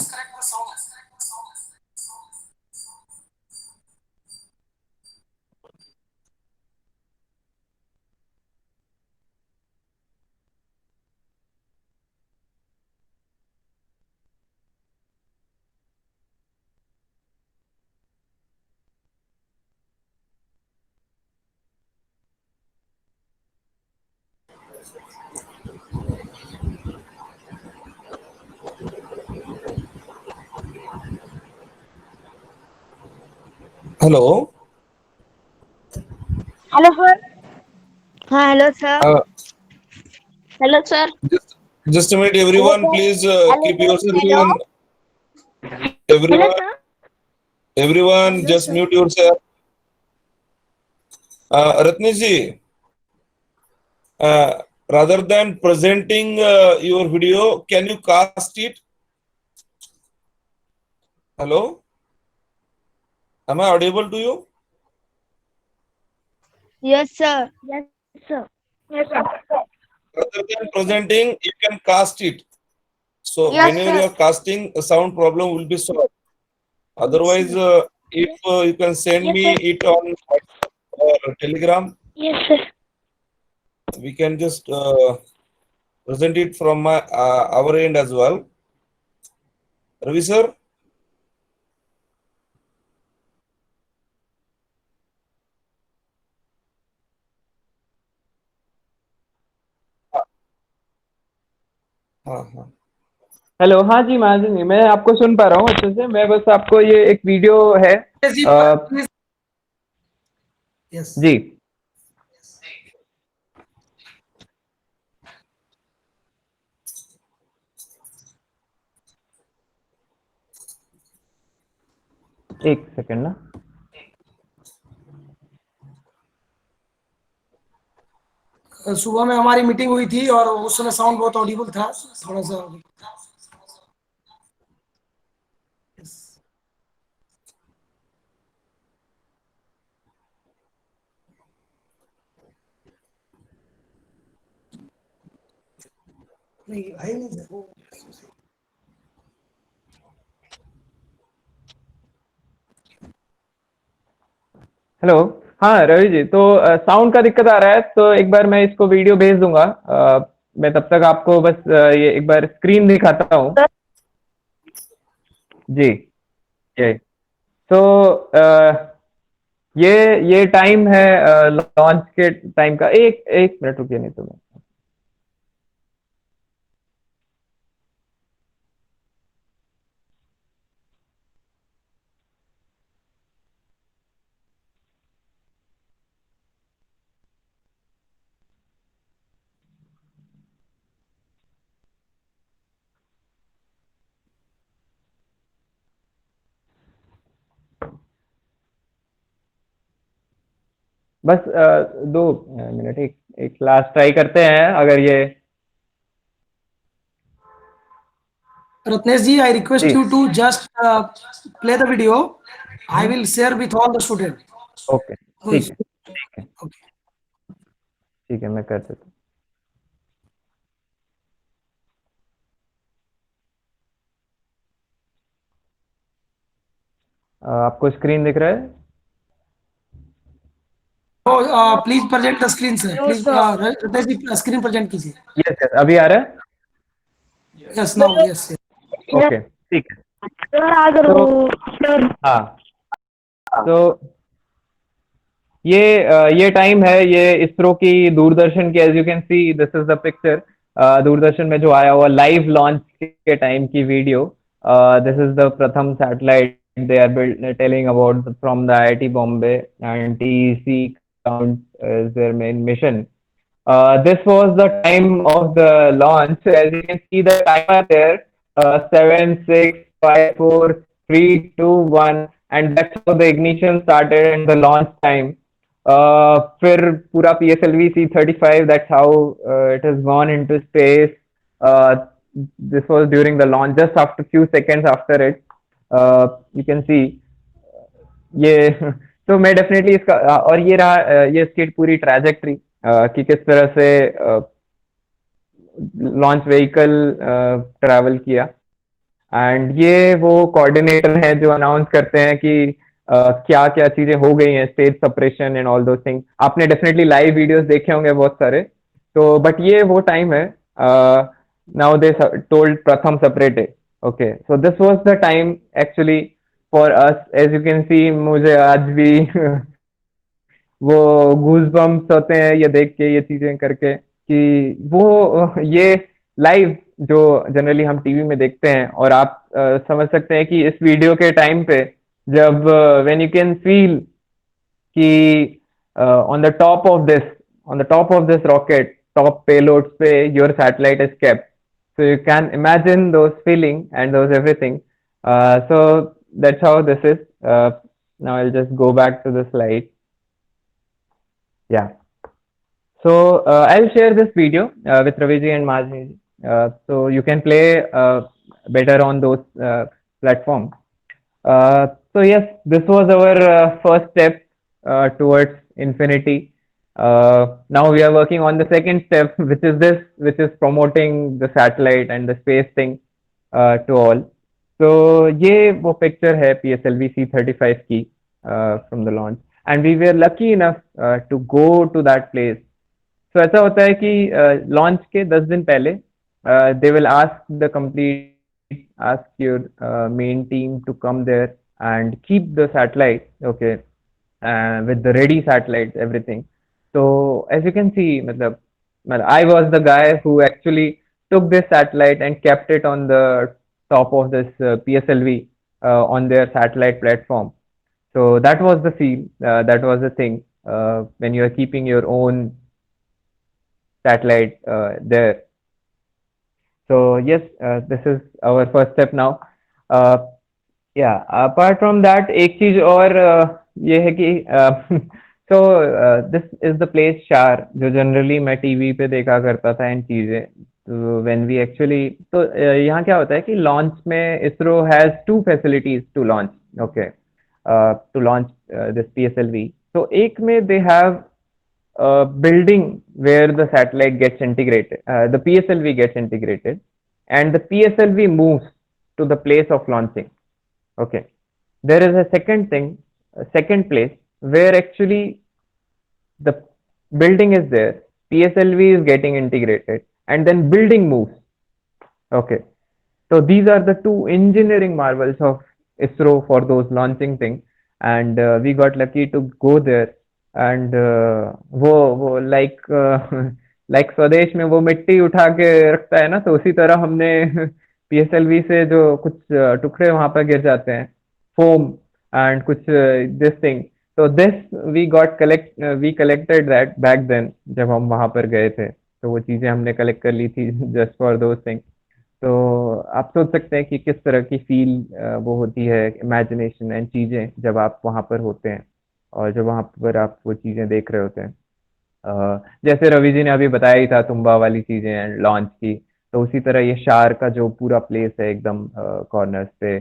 Hello. Hello sir. हाँ hello sir. Hello sir. Just a minute, everyone. Please keep yourself on. Everyone, everyone, just mute yourself. Ratnesh ji, rather than presenting your video, can you cast it? Hello? Am I audible to you? Yes, sir. Rather than presenting, you can cast it. So Yes, whenever you sir. are casting, the sound problem will be solved. Otherwise, if you can send me it on WhatsApp or Telegram, Yes, sir. we can just present it from our end as well. Ravi sir? हाँ हाँ hello, हाँ जी महाजन जी, मैं आपको सुन पा रहा हूँ अच्छे से। मैं बस आपको ये एक वीडियो है Yes, ji, a, please. Yes. जी एक सेकंड ना। सुबह में हमारी मीटिंग हुई थी और उस समय साउंड बहुत ऑडिबल था, थोड़ा सा। Yes. नहीं है नहीं वो। हेलो, हाँ रवि जी, तो साउंड का दिक्कत आ रहा है, तो एक बार मैं इसको वीडियो भेज दूंगा। मैं तब तक आपको बस ये एक बार स्क्रीन दिखाता हूँ। जी, ये तो ये ये टाइम है लॉन्च के टाइम का। एक एक मिनट रुकिए, नहीं तो मैं बस 2 मिनट, एक एक लास्ट ट्राई करते हैं। अगर ये Ratnesh ji, I request ji, you to just play the video. I will share with all the students. Okay, Who ठीक is है, ठीक है, okay? ठीक है, मैं कर देता हूँ। आपको स्क्रीन दिख रहा है? So, please present the screen, sir. Please, Ratnesh ji, screen present कीजिए. यस यस, अभी आ रहा है? Yes, now, yes, yes. Okay, ठीक है। सर आ करो सर। हाँ, तो ये टाइम है, ये इसरो की, दूरदर्शन की। As you can see, this is the picture. Doordarshan में जो आया हुआ लाइव लॉन्च के टाइम की video. This is the Pratham satellite they are build telling about from the IIT Bombay, and TEC count is there main mission. This was the time of the launch. As you can see, the timer there, 7, 6, 5, 4, 3, 2, 1, and that's how the ignition started and the launch time. फिर पूरा PSLV C-35, that's how it has gone into space. Uh, this was during the launch, just after few seconds after it. You can see ये तो मैं definitely इसका और ये रहा ये इसकी पूरी ट्रैजेक्टरी कि किस तरह से लॉन्च व्हीकल ट्रैवल किया। एंड ये वो कोऑर्डिनेटर हैं जो अनाउंस करते हैं कि क्या क्या चीजें हो गई हैं, stage separation and all those thing. आपने डेफिनेटली लाइव वीडियोस देखे होंगे बहुत सारे। तो बट ये वो टाइम है, now they told Pratham separated. Okay, so this was the time actually for us. As you can see, मुझे आज भी वो गूज बम्प्स होते हैं ये देख के, ये चीजें करके, कि वो ये लाइव जो जनरली हम टीवी में देखते हैं। और आप समझ सकते हैं कि इस वीडियो के टाइम पे जब व्हेन यू कैन फील कि on the top of this, on the top of this rocket, top payloads पे your satellite is kept, So you can imagine those feeling and those everything. So that's how this is. Now I'll just go back to the slide. Yeah. So I'll share this video with Raviji and Majni. So you can play better on those platforms. So yes, this was our first step towards infinity. Now we are working on the second step, which is this, which is promoting the satellite and the space thing to all. So ये वो picture है PSLV C35 की from the launch, and we were lucky enough to go to that place. So ऐसा होता है कि launch के 10 दिन पहले they will ask your main team to come there and keep the satellite, okay, with the ready satellites, everything. So as you can see, I was the guy who actually took this satellite and kept it on the top of this PSLV on their satellite platform. So that was the feel, that was the thing when you are keeping your own satellite there. So yes, this is our first step now. Yeah, apart from that, एक चीज और ये है कि so this is the place शार जो generally मैं TV पे देखा करता था इन चीजें. तो when we actually तो यहाँ क्या होता है कि लॉन्च में ISRO has two facilities to launch, okay, to launch this PSLV. So एक में they have building where the satellite gets integrated, the PSLV gets integrated, and the PSLV moves to the place of launching. Okay, there is a second thing, a second place where actually the building is there, PSLV is getting integrated, and then building moves. Okay, so these are the two engineering marvels of ISRO for those launching thing, and we got lucky to go there. And वो like like स्वदेश में वो मिट्टी उठा के रखता है ना, तो उसी तरह हमने PSLV से जो कुछ टुकड़े वहां पर गिर जाते हैं, फोम एंड कुछ दिस थिंग, तो this we collected that back then जब हम वहां पर गए थे, तो वो चीजें हमने कलेक्ट कर ली थी जस्ट फॉर दोज थिंग. तो आप सोच सकते हैं कि किस तरह की फील वो होती है, इमेजिनेशन एंड चीजें जब आप वहां पर होते हैं और जब वहां पर आप वो चीजें देख रहे होते हैं. जैसे रवि जी ने अभी बताया ही था तुम्बा वाली चीजें एंड लॉन्च की, तो उसी तरह ये शार का जो पूरा प्लेस है एकदम कॉर्नर्स पे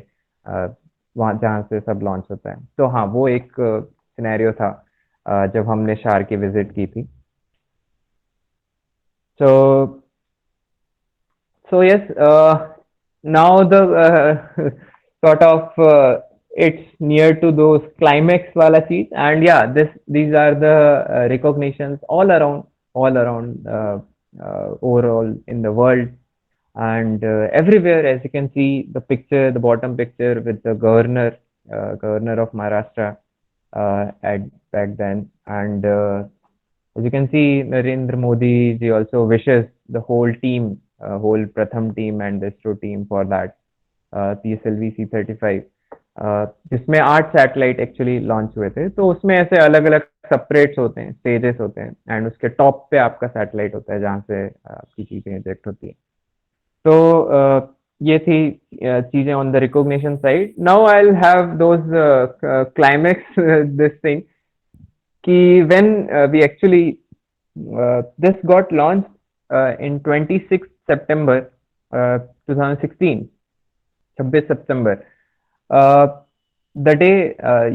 वहां जहाँ से सब लॉन्च होता है. तो हाँ, वो एक सिनेरियो था जब हमने शार की विजिट की थी. So yes, now the sort of it's near to those climax wala cheez, and yeah, these are the recognitions all around overall in the world, and everywhere, as you can see the picture, the bottom picture with the governor of Maharashtra at back then, and as you can see Narendra Modi ji also wishes the whole team, whole Pratham team and the ISRO team for that PSLV C35, जिसमें 8 satellite actually launch हुए थे. तो उसमें ऐसे अलग अलग separates होते हैं, स्टेजेस होते हैं, एंड उसके टॉप पे आपका सैटेलाइट होता है जहाँ से आपकी चीजें इजेक्ट होती है. तो ये थी चीजें on the recognition side. Now I will have those climax this thing कि when we actually this got launch in 26 September 2016, 26 सितंबर द डे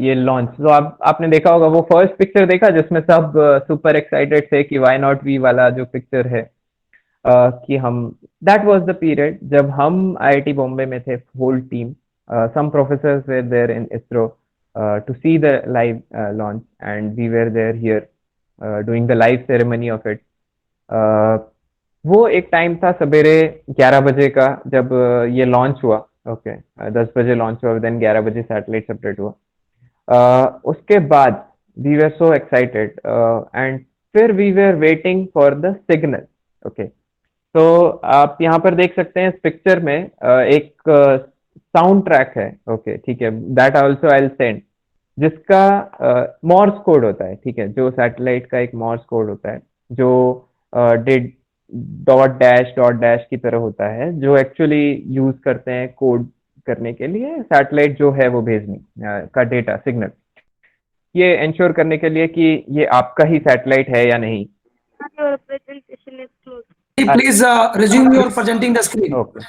ये लॉन्च. तो आपने देखा होगा वो फर्स्ट पिक्चर देखा जिसमें सब सुपर एक्साइटेड थे कि व्हाई नॉट वी वाला जो पिक्चर है, कि हम दैट वाज द पीरियड जब हम IIT बॉम्बे में थे, whole team, some professors were there in ISRO to see the live launch, and we were there here doing the live ceremony of it. वो एक टाइम था सवेरे 11 बजे का जब ये लॉन्च हुआ. ओके, 10 बजे लॉन्च हुआ, देन 11 बजे सैटेलाइट सेपरेट हुआ. उसके बाद we were so excited and फिर we were waiting for the signal. Okay, तो आप यहाँ पर देख सकते हैं इस पिक्चर में एक साउंड ट्रैक है. ओके, ठीक है, that also I will send, जिसका मॉर्स कोड होता है. ठीक है, जो सैटेलाइट का एक मॉर्स कोड होता है जो डिड डॉट डैश की तरह होता है, जो एक्चुअली यूज करते हैं कोड करने के लिए सैटेलाइट जो है वो भेजने का डेटा सिग्नल, ये इंश्योर करने के लिए कि ये आपका ही सैटेलाइट है या नहीं। Your presentation is closed. Please resume your presenting the screen. Okay,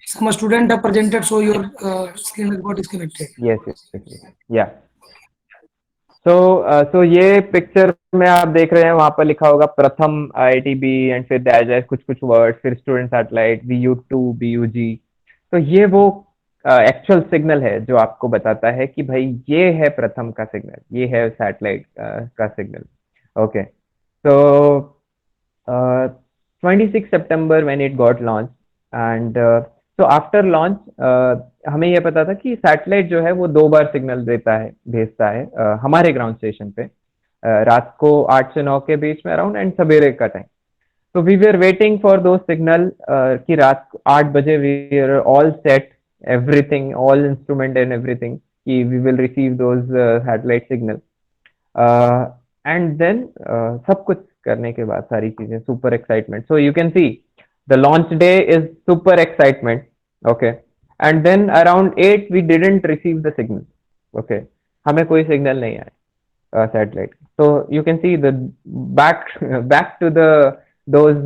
Some student have presented, so your screen has got disconnected. Yes या सो ये पिक्चर में आप देख रहे हैं, वहां पर लिखा होगा प्रथम IITB एंड फिर डैश डैश कुछ कुछ वर्ड, फिर स्टूडेंट सैटेलाइट VU2 BUG। तो ये वो एक्चुअल सिग्नल है जो आपको बताता है कि भाई ये है प्रथम का सिग्नल, ये है सैटेलाइट का signal. Okay, so 26 September when it got launched and so after launch हमें ये पता था कि सैटेलाइट जो है वो 2 बार सिग्नल देता है, भेजता है हमारे ग्राउंड स्टेशन पे, रात को 8 से 9 के बीच में अराउंड एंड सवेरे का टाइम। तो we were waiting for the signal कि रात 8 बजे we are all set, everything, all instrument and everything, कि we will receive those satellite signal. And then सब कुछ करने के बाद सारी चीजें super excitement, so you can see the launch day is super excitement. Okay, and then around 8 we didn't receive the signal. Okay, हमें कोई सिग्नल नहीं आया satellite. so you can see the back to the those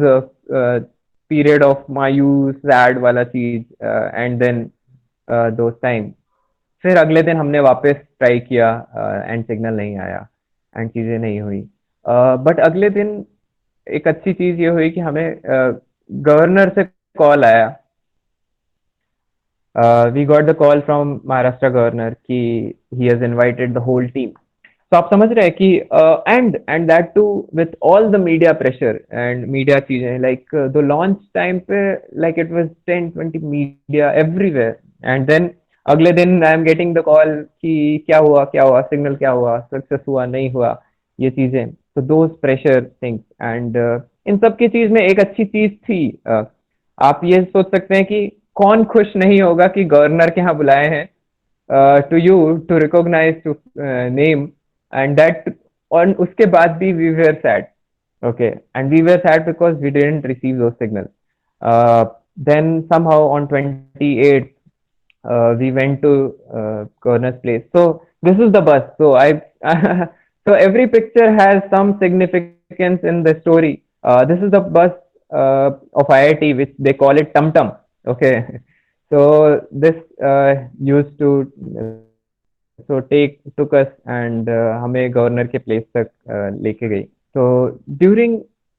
period of मायूस sad वाला चीज, and then those time। फिर अगले दिन हमने वापस ट्राई किया एंड सिग्नल नहीं आया एंड चीजें नहीं हुई। बट अगले दिन एक अच्छी चीज ये हुई कि हमें गवर्नर से कॉल आया। We got the call from Maharashtra governor कि he has invited the whole team. तो आप समझ रहे हैं कि and that too with all the media pressure and media चीजें, लाइक द लॉन्च टाइम पे like it was 10-20 media everywhere. And then अगले दिन I am getting the call कि क्या हुआ सिग्नल, क्या हुआ, सक्सेस हुआ नहीं हुआ, ये चीजें। तो those pressure things and in सब की चीज में एक अच्छी चीज थी, आप ये सोच सकते हैं कि कौन खुश नहीं होगा कि गवर्नर के यहाँ बुलाए हैं to you to recognise to name, and that on उसके बाद भी we were sad, okay, and we were sad because we didn't receive those signals। then somehow on 28th we went to governor's place, so this is the bus, so I so every picture has some significance in the story। this is the bus of IIT which they call it Tum Tum, okay। so this used to so took us and हमें governor के place तक लेके गई। so during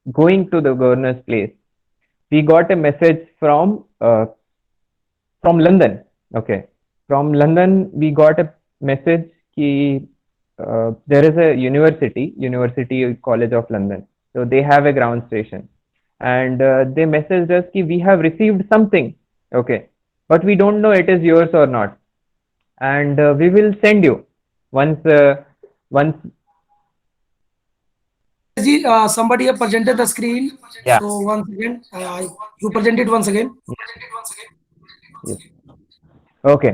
going to the governor's place we got a message from London। okay, from London we got a message कि there is a University College of London, so they have a ground station and they messaged us कि we have received something, okay, but we don't know it is yours or not, and we will send you once Ji, somebody have presented the screen. Yeah. So once again, you present it once again. Okay.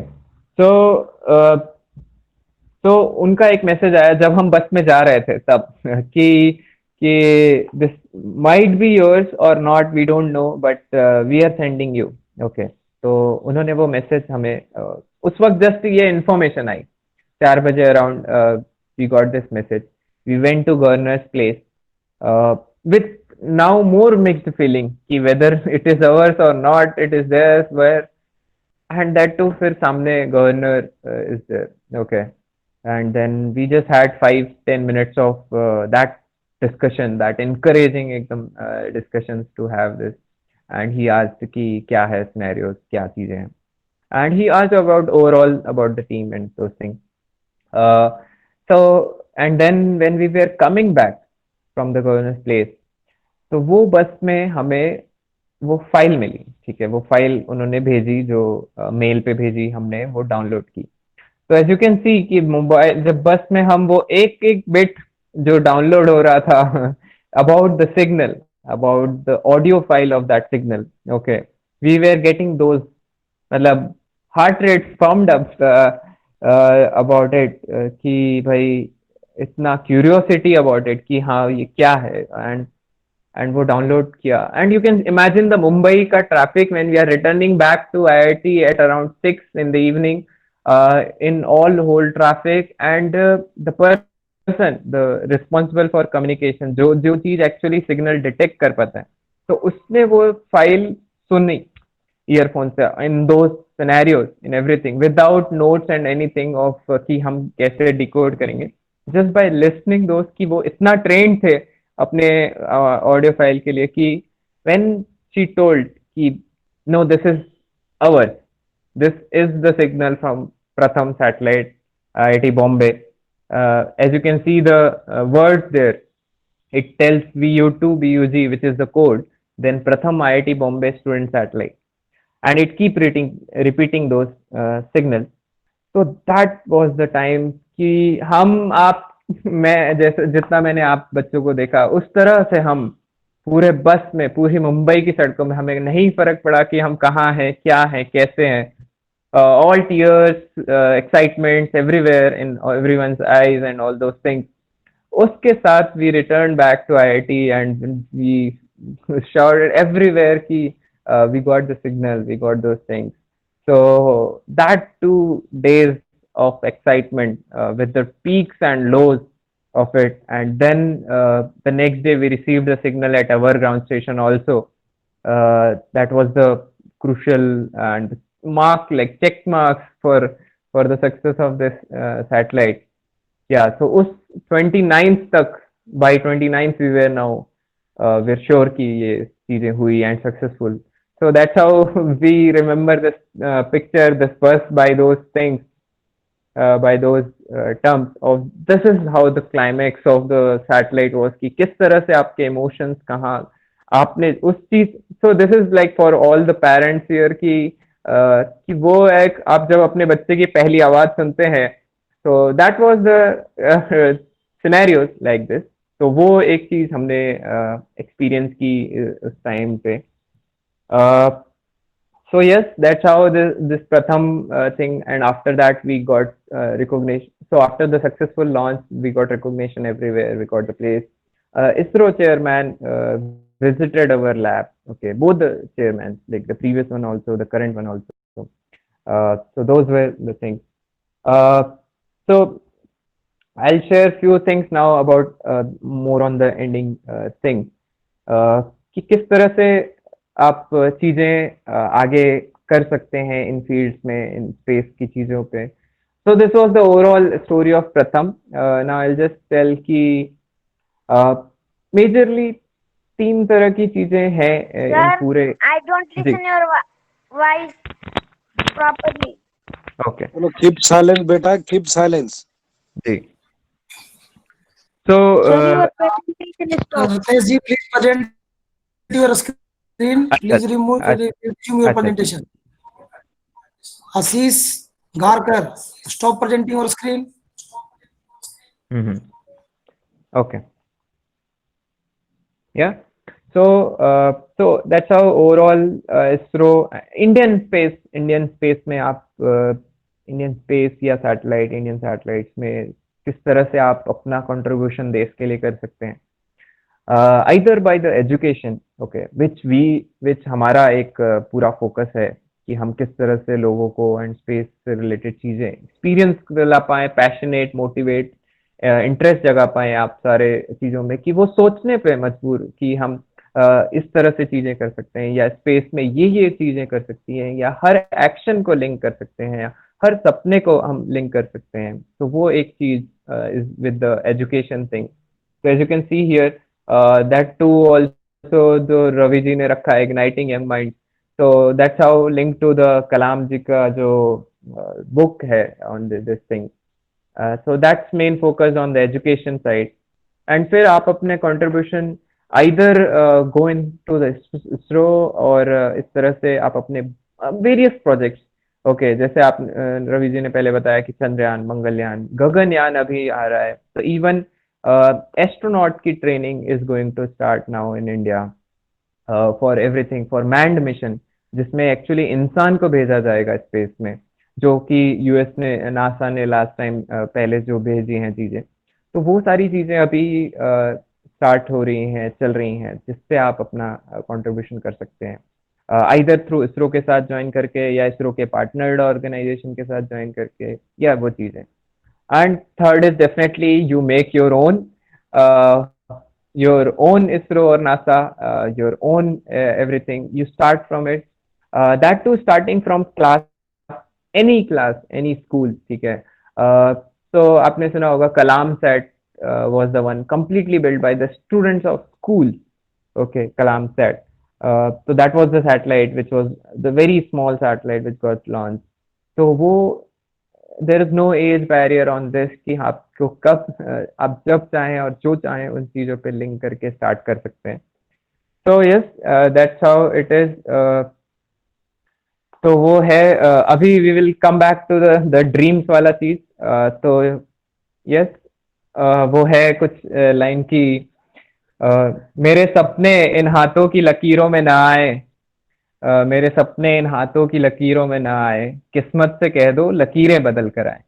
तो उनका एक message आया जब हम बस में जा रहे थे तब कि दिस माइट बी योर्स और not, we don't know, but we are sending you. Okay, तो उन्होंने वो मैसेज हमें उस वक्त जस्ट ये इन्फॉर्मेशन आई 4 बजे around, we got this message. We went to governor's place with now more mixed feeling कि वेदर इट इज अवर्स और not, it is theirs, where, and that too फिर सामने governor is there, okay, and then we just had 5-10 minutes of that discussion, that encouraging एकदम discussions to have this, and he asked कि क्या है scenarios, क्या चीजें हैं, and he asked about overall about the team and those things। so and then when we were coming back from the governor's place, तो वो बस में हमें वो फाइल मिली, ठीक है, वो फाइल उन्होंने भेजी जो मेल पे भेजी, हमने वो डाउनलोड की। तो एज यू कैन सी कि मोबाइल जब बस में हम वो एक एक बिट जो डाउनलोड हो रहा था about the signal, about the audio file of that signal, okay, we were getting those, मतलब heart rate pumped up about it कि भाई इतना क्यूरियोसिटी अबाउट इट कि हाँ ये क्या है, एंड एंड वो डाउनलोड किया and you can imagine the Mumbai का traffic when we are returning back to IIT at around 6 in the evening, in all whole traffic, and the person the responsible for communication जो जो चीज actually signal detect कर पाता है, तो उसने वो फाइल सुनी ईयरफोन से इन दो scenarios in everything without notes and anything of कि हम कैसे डिकोड करेंगे, जस्ट बाय लिसनिंग दोस्त की वो इतना ट्रेंड थे अपने ऑडियो फाइल के लिए कि व्हेन शी टोल्ड कि no this is ours, this is the signal from Pratham satellite, IIT Bombay. As you can see the words there, it tells VU2 BUG, which is the code, then Pratham IIT Bombay student satellite, and it keep repeating those signals. So that was the time कि हम आप मैं जैसे जितना मैंने आप बच्चों को देखा उस तरह से हम पूरे बस में पूरी मुंबई की सड़कों में हमें नहीं फर्क पड़ा कि हम कहाँ हैं, क्या हैं, कैसे हैं, all tears, excitements everywhere in everyone's eyes and all those things. उसके साथ we returned back to IIT and we shouted everywhere कि we got the signal, we got those things. So that 2 days of excitement with the peaks and lows of it, and then the next day we received the signal at our ground station also. That was the crucial and mark, like check marks for the success of this satellite. Yeah, so उस 29th तक, by 29th we were now we're sure कि ये चीजें हुई and successful. So that's how we remember this picture, this burst by those things, by those terms of this is how the climax of the satellite was कि किस तरह से आपके emotions कहाँ आपने उस चीज, so this is like for all the parents here कि वो एक आप जब अपने बच्चे की पहली आवाज सुनते हैं, so that was the scenarios like this. तो वो एक चीज हमने एक्सपीरियंस की उस टाइम पे. So yes, that's how this Pratham thing, and after that we got recognition. So after the successful launch, we got recognition everywhere. We got the place. ISRO chairman visited our lab. Okay, both the chairmen, like the previous one also, the current one also. So those were the things. So I'll share few things now about more on the ending thing. कि किस तरह से आप चीजें आगे कर सकते हैं इन फील्ड्स में, इन स्पेस की चीजों पे. So this was the overall story of Pratham. Now I'll just tell कि majorly 3 तरह की चीजें हैं इन Sir, पूरे. I don't ji. listen your voice properly. Okay. चलो keep silence बेटा, keep silence. Ji. So Sir, your presentation is stopped. Ritesh ji, please present your screen. Please resume your अच्छा. presentation. Ashish Garkar, stop presenting your screen. Mm-hmm. Okay. Yeah. So so that's how overall ISRO Indian space में आप Indian space या satellite, Indian satellites में किस तरह से आप अपना contribution देश के लिए कर सकते हैं. Either by the education, okay, which हमारा एक पूरा focus है कि हम किस तरह से लोगों को and space से related चीजें experience दिला पाए, passionate, motivate, इंटरेस्ट जगा पाए आप सारे चीजों में कि वो सोचने पे मजबूर कि हम इस तरह से चीजें कर सकते हैं, या स्पेस में ये चीजें कर सकती हैं, या हर एक्शन को लिंक कर सकते हैं, या हर सपने को हम लिंक कर सकते हैं. तो वो एक चीज is with the education thing. So as you can see here, that too also जो रवि जी ने रखा है, igniting young minds. So that's how linked to the कलाम जी का जो book है on this thing. So that's main focus on the education side. And फिर आप अपने contribution either go into the ISRO और इस तरह से आप अपने various projects, okay, जैसे आप रवि जी ने पहले बताया कि चंद्रयान, मंगलयान, गगनयान अभी आ रहा है. तो even astronaut की training is going to start now in India for everything, for manned mission, जिसमें actually इंसान को भेजा जाएगा स्पेस में, जो कि यूएस ने, नासा ने लास्ट टाइम पहले जो भेजी हैं चीजें. तो वो सारी चीजें अभी स्टार्ट हो रही हैं, चल रही हैं, जिससे आप अपना कंट्रीब्यूशन कर सकते हैं, आइदर थ्रू इसरो के साथ ज्वाइन करके या इसरो के पार्टनर्ड ऑर्गेनाइजेशन के साथ ज्वाइन करके, या वो चीज़ें। And third is definitely you make your own ISRO or NASA, your own everything. You start from it. That too, starting from class, any school, ठीक है. So आपने सुना होगा कलाम set was the one completely built by the students of school. Okay, Kalam sat. So that was the satellite, which was the very small satellite which got launched. So वो there is no age barrier on this कि आपको कब आप जब चाहें और जो चाहें उन चीजों पे लिंक करके स्टार्ट कर सकते हैं. So yes, that's how it is. तो वो है अभी we will come back to the dreams वाला चीज. तो yes, वो है कुछ लाइन की मेरे सपने इन हाथों की लकीरों में ना आए, मेरे सपने इन हाथों की लकीरों में ना आए, किस्मत से कह दो लकीरें बदल कर आए.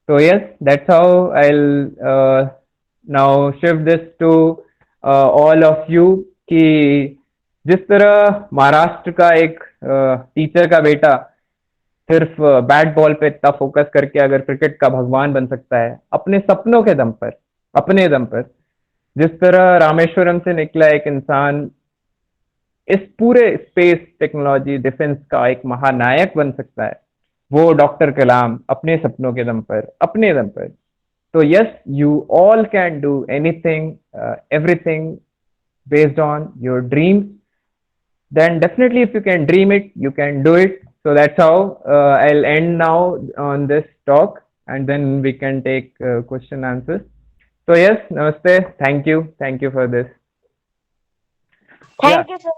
तो yes, that's how I will now shift this to all of you कि जिस तरह महाराष्ट्र का एक टीचर का बेटा सिर्फ बैट बॉल पे इतना फोकस करके अगर क्रिकेट का भगवान बन सकता है अपने सपनों के दम पर, अपने दम पर, जिस तरह रामेश्वरम से निकला एक इंसान इस पूरे स्पेस टेक्नोलॉजी डिफेंस का एक महानायक बन सकता है, वो डॉक्टर कलाम अपने सपनों के दम पर, अपने दम पर. तो yes, you all can do anything, everything based on your dreams. Then definitely if you can dream it, you can do it. So that's how I'll end now on this talk, and then we can take question answers. So yes, namaste, thank you for this. Thank you, sir.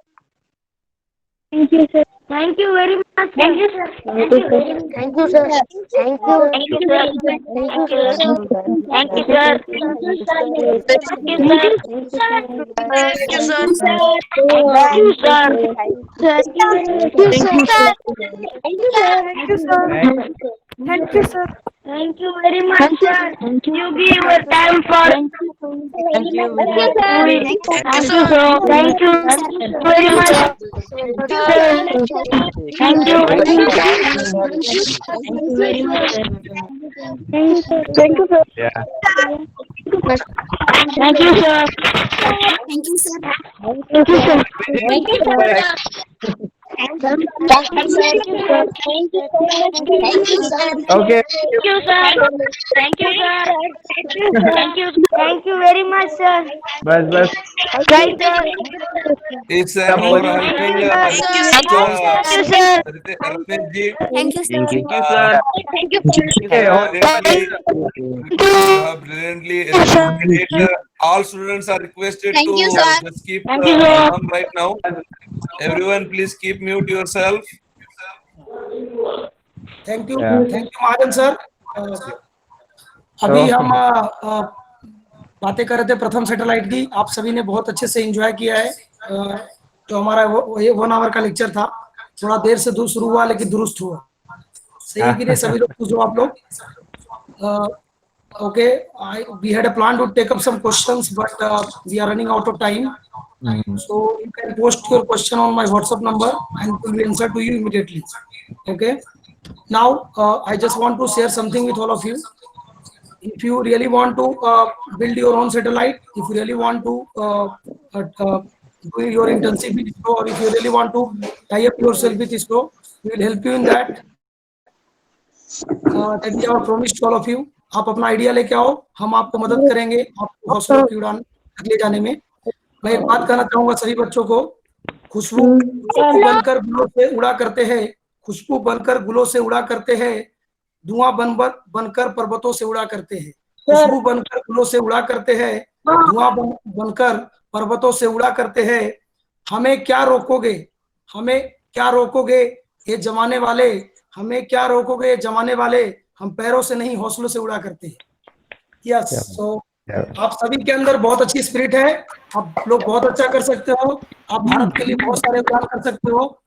Thank you, sir. Thank you very much. Thank you, sir. Thank you, sir. Thank you, sir. Thank you. Thank you, sir. Thank you, sir. Thank you, sir. Thank you, sir. Thank you, sir. Thank you, sir. Thank you, sir. Thank you, sir. Thank you, sir. Thank you, sir. Thank you, sir. Thank you very much, sir. You give your time for. Thank you, sir. Thank you, sir. Thank you very much. Thank you. Thank you very much. Thank you, sir. Yeah. Thank you, sir. Thank you, sir. Thank you, sir. Thank you, sir. Thank you, sir. Thank you, sir. Okay. Thank you, sir. Thank you, sir. Thank you. Thank you very much, sir. बस Thank you. It's Thank you, for helping Thank you, sir. Ritesh ji. Thank you, sir. Thank you, sir. Thank you. Okay, You have brilliantly explained it. All students are requested Thank to you, sir. just keep Thank you, sir. mum right now. Everyone, please keep mute yourself. Thank you, Yeah. Thank you Mahajan sir. अभी हम बातें कर रहे थे प्रथम satellite की. आप सभी ने बहुत अच्छे से एंजॉय किया है. जो हमारा ये 1 आवर का लेक्चर था, थोड़ा देर से शुरू हुआ लेकिन दुरुस्त हुआ. सही है कि नहीं सभी लोग? पूछो आप लोग. Okay, we had a plan to take up some questions, but we are running out of time. So you can post your question on my WhatsApp number and it will be answered to you immediately. Okay. Now I just want to share something with all of you. If you really want to build your own satellite, if you really want to do your internship with ISRO, or if you really want to tie up yourself with ISRO, we will help you in that. That is our promise to all of you. आप अपना idea लेके आओ, हम आपको मदद करेंगे आपको हौसलों की उड़ान ले जाने में. मैं एक बात कहना चाहूंगा सभी बच्चों को. खुशबू बनकर गुलों से उड़ा करते हैं, खुशबू बनकर गुलों से उड़ा करते हैं, धुआं बनकर पर्वतों से उड़ा करते हैं. खुशबू बनकर गुलों से उड़ा करते हैं, धुआं बनकर पर्वतों से उड़ा करते हैं. हमें क्या रोकोगे, हमें क्या रोकोगे ये जमाने वाले, हमें क्या रोकोगे ये जमाने वाले, हम पैरों से नहीं हौसलों से उड़ा करते हैं. यस, सो आप सभी के अंदर बहुत अच्छी स्पिरिट है. आप लोग बहुत अच्छा कर सकते हो. आप भारत के लिए बहुत सारे काम कर सकते हो.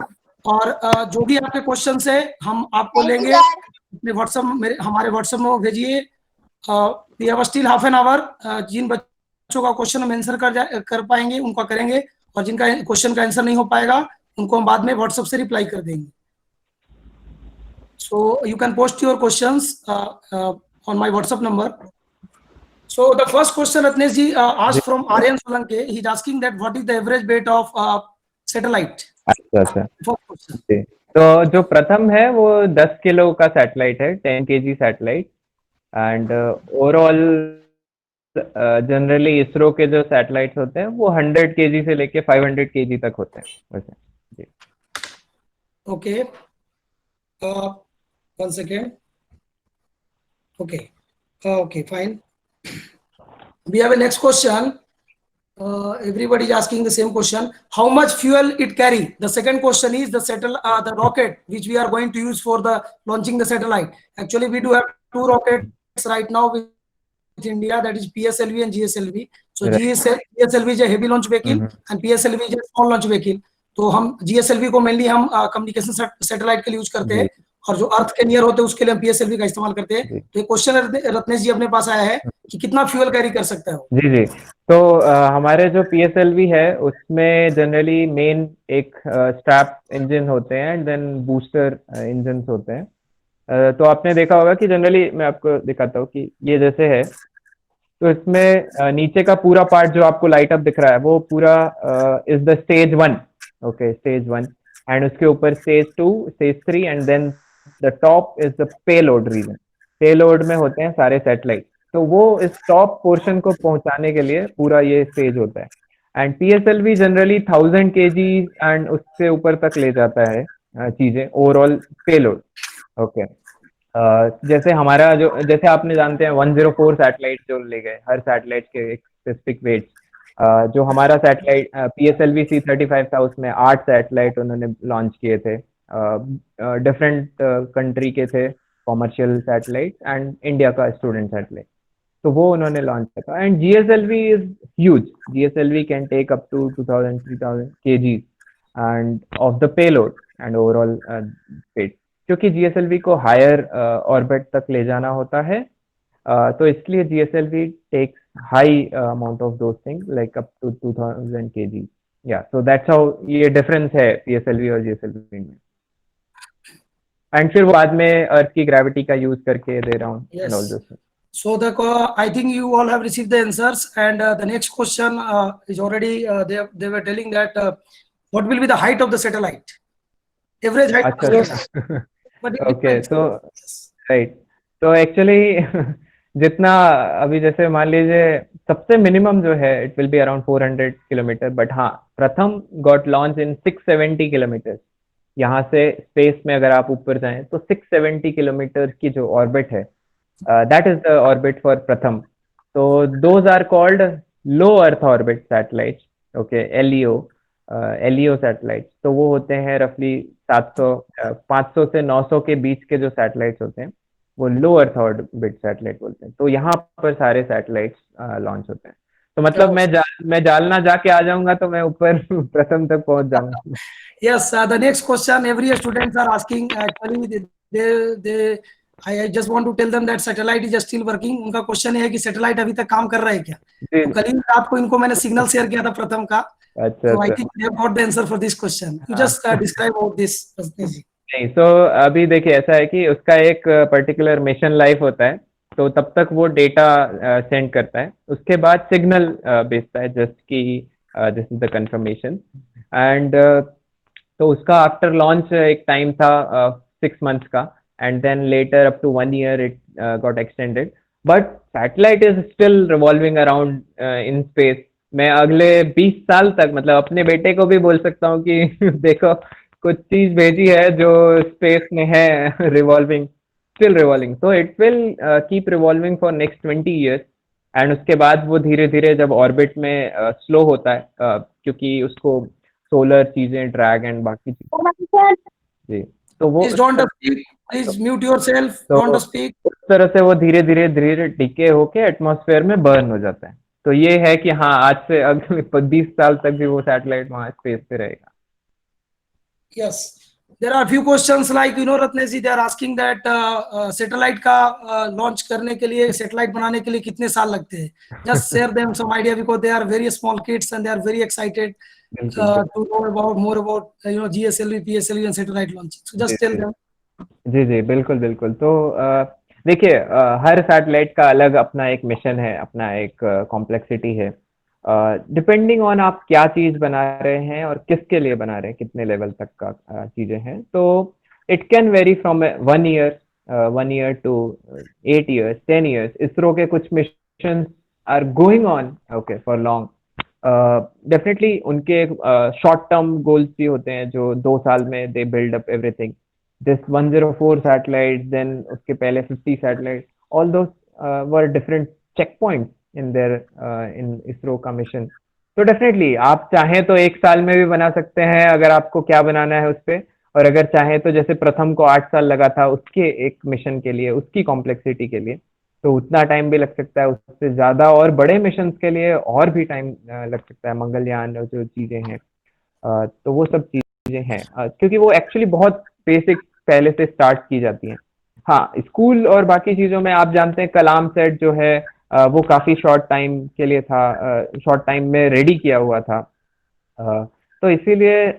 और जो भी आपके क्वेश्चंस है हम आपको लेंगे अपने व्हाट्सएप, हमारे व्हाट्सएप में भेजिए. We have still half an hour. जिन बच्चों का क्वेश्चन हम आंसर कर पाएंगे उनका करेंगे, और जिनका क्वेश्चन का आंसर नहीं हो पाएगा उनको हम बाद में व्हाट्सएप से रिप्लाई कर देंगे. So you can post your questions on my WhatsApp number. So the first question Ratnesh ji asked from Aryan Solanke. He is asking that what is the average weight of satellite? अच्छा अच्छा. First question. जी. तो जो प्रथम है वो 10 kilo का satellite है, 10 kg satellite. And overall generally ISRO के जो सैटेलाइट्स होते हैं वो 100 kg से लेके 500 kg तक होते हैं वैसे. जी. Okay. 1 second. Okay. Okay, fine. We have a next question. Everybody is asking the same question. How much fuel it carry? The second question is the rocket which we are going to use for the launching the satellite. Actually, we do have 2 rockets right now with India, that is PSLV and GSLV. So Right. GSLV is a heavy launch vehicle and PSLV is a small launch vehicle. तो हम GSLV को mainly हम communication satellite के लिए use करते हैं, और जो अर्थ के नियर होते हैं उसके लिए हम PSLV का इस्तेमाल करते हैं. तो ये क्वेश्चन रत्नेश जी अपने पास आया है कि कितना फ्यूल कैरी कर सकता है वो. जी जी. तो हमारे जो PSLV है उसमें जनरली मेन एक स्ट्रैप इंजन होते हैं एंड देन बूस्टर इंजन होते हैं. तो आपने देखा होगा कि जनरली मैं आपको दिखाता हूँ कि ये जैसे है, तो इसमें नीचे का पूरा पार्ट जो आपको लाइट अप दिख रहा है वो पूरा is the stage 1. Okay, stage 1. And उसके ऊपर stage 2, stage 3 and then the top is the payload region. Payload में होते हैं सारे सैटेलाइट. तो वो इस टॉप पोर्शन को पहुंचाने के लिए पूरा ये स्टेज होता है. And PSLV generally 1000 kg and उससे ऊपर तक ले जाता है चीजें, ओवरऑल पेलोड. ओके. जैसे हमारा जो, जैसे आपने जानते हैं 104 सैटेलाइट जो ले गए, हर सैटेलाइट के एक स्पेसिफिक वेट. जो हमारा सैटेलाइट PSLV C35 था उसमें 8 सैटेलाइट उन्होंने लॉन्च किए थे. डिफरेंट कंट्री के थे कॉमर्शियल सैटेलाइट एंड इंडिया का स्टूडेंट सैटेलाइट. तो वो उन्होंने लॉन्च किया था. And GSLV is huge. GSLV can take up to 2000-3000 kg and of the payload and overall weight, क्योंकि GSLV को हायर ऑर्बिट तक ले जाना होता है. तो इसलिए GSLV takes high amount of those things like up to 2000 kg. या सो दैट्स हाउ ये डिफरेंस है PSLV और GSLV में. एंड फिर बाद में अर्थ की ग्रेविटी का यूज करके दे रहा हूँ and all this. So I think you all have received the answers, and the next question is already they were telling that what will be the height of the satellite, average height of the satellite. But it okay. depends. तो right. तो actually जितना अभी जैसे मान लीजिए सबसे minimum जो है it will be around 400 kilometre. But हाँ, प्रथम गॉट लॉन्च इन 670 किलोमीटर. यहाँ से स्पेस में अगर आप ऊपर जाएं तो 670 किलोमीटर की जो ऑर्बिट है, that is the orbit for Pratham. तो those are called low earth orbit satellite. Okay, LEO satellite. तो वो होते हैं रफली 500 से 900 के बीच के जो सैटेलाइट्स होते हैं वो लो अर्थ ऑर्बिट सैटेलाइट बोलते हैं. तो यहाँ पर सारे सैटेलाइट्स लॉन्च होते हैं. तो मतलब मैं जालना जाके आ जाऊंगा तो मैं ऊपर प्रथम तक पहुंच जाऊंगा. Yes, the next question every students are asking. Actually, I just want to tell them that satellite is still working. उनका क्वेश्चन है कि सैटेलाइट अभी तक काम कर रहा है क्या. तो कल ही रात को इनको मैंने सिग्नल शेयर किया था प्रथम का. अच्छा. So I think they have got the answer for this question. You just describe about this, Rajneesh ji. नहीं, तो अभी देखिए ऐसा है कि उसका एक पर्टिकुलर मिशन लाइफ होता है. तो तब तक वो डेटा सेंड करता है, उसके बाद सिग्नल भेजता है जस्ट कि this is the confirmation. And तो उसका आफ्टर लॉन्च एक टाइम था 6 months का, and then later up to 1 year it got extended. But satellite is still revolving around in space. मैं अगले 20 साल तक, मतलब अपने बेटे को भी बोल सकता हूँ कि देखो कुछ चीज भेजी है जो स्पेस में है, रिवॉल्विंग, स्टिल रिवॉल्विंग. तो it will keep revolving for next 20 years. And उसके बाद वो धीरे धीरे जब ऑर्बिट में स्लो होता है, क्योंकि उसको सोलर चीजें, ड्रैग एंड बाकी चीजें. जी. तो वो Please don't speak. Please mute yourself. तो Don't speak. उस तरह से वो धीरे धीरे धीरे डिके होके एटमॉस्फेयर में बर्न हो जाता है. तो ये है कि हाँ, आज से अगले 20 साल तक भी वो सैटेलाइट वहां स्पेस पे रहेगा. Yes. There are few questions like Ratnesh ji, they are asking that satellite का launch करने के लिए, satellite बनाने के लिए कितने साल लगते हैं? Just share them some idea because they are very small kids and they are very excited बिल्कुल to know about more about GSLV, PSLV and satellite launching. So ji just tell ji them. जी जी बिल्कुल बिल्कुल। तो देखिए, हर satellite का अलग अपना एक mission है, अपना एक कॉम्प्लेक्सिटी है। डिपेंडिंग ऑन आप क्या चीज बना रहे हैं और किसके लिए बना रहे हैं, कितने लेवल तक का चीजें हैं। तो it can vary from 1 year to 8 years 10 years। ISRO के कुछ mission are going on okay for long. Definitely उनके शॉर्ट टर्म गोल्स भी होते हैं जो 2 साल में they build up everything. this 104 satellites, then उसके पहले 50 satellites, all those were different checkpoints in their in ISRO का mission। तो डेफिनेटली आप चाहें तो 1 साल में भी बना सकते हैं अगर आपको क्या बनाना है उस पे, और अगर चाहें तो जैसे प्रथम को 8 साल लगा था उसके एक मिशन के लिए, उसकी कॉम्प्लेक्सिटी के लिए, तो उतना टाइम भी लग सकता है। उससे ज्यादा और बड़े मिशन के लिए और भी टाइम लग सकता है। मंगलयान और जो चीजें हैं, तो वो सब चीजें हैं, क्योंकि वो एक्चुअली बहुत बेसिक पहले से स्टार्ट की जाती हैं। हाँ, स्कूल और बाकी चीजों में आप जानते हैं कलाम सेट जो है वो काफी शॉर्ट टाइम के लिए था, शॉर्ट टाइम में रेडी किया हुआ था। तो इसीलिए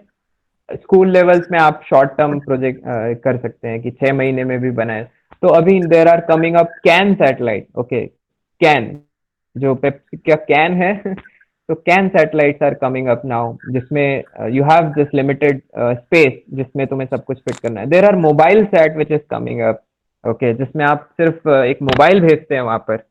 स्कूल लेवल्स में आप शॉर्ट टर्म प्रोजेक्ट कर सकते हैं कि 6 महीने में भी बनाए। तो अभी there are coming up can satellite, okay, can जो पेप्सी का कैन है तो can satellites are coming up now, जिसमें you have this limited space जिसमें तुम्हें सब कुछ फिट करना है। There are mobile sat which is coming up, okay, जिसमें आप सिर्फ एक मोबाइल भेजते हैं वहां पर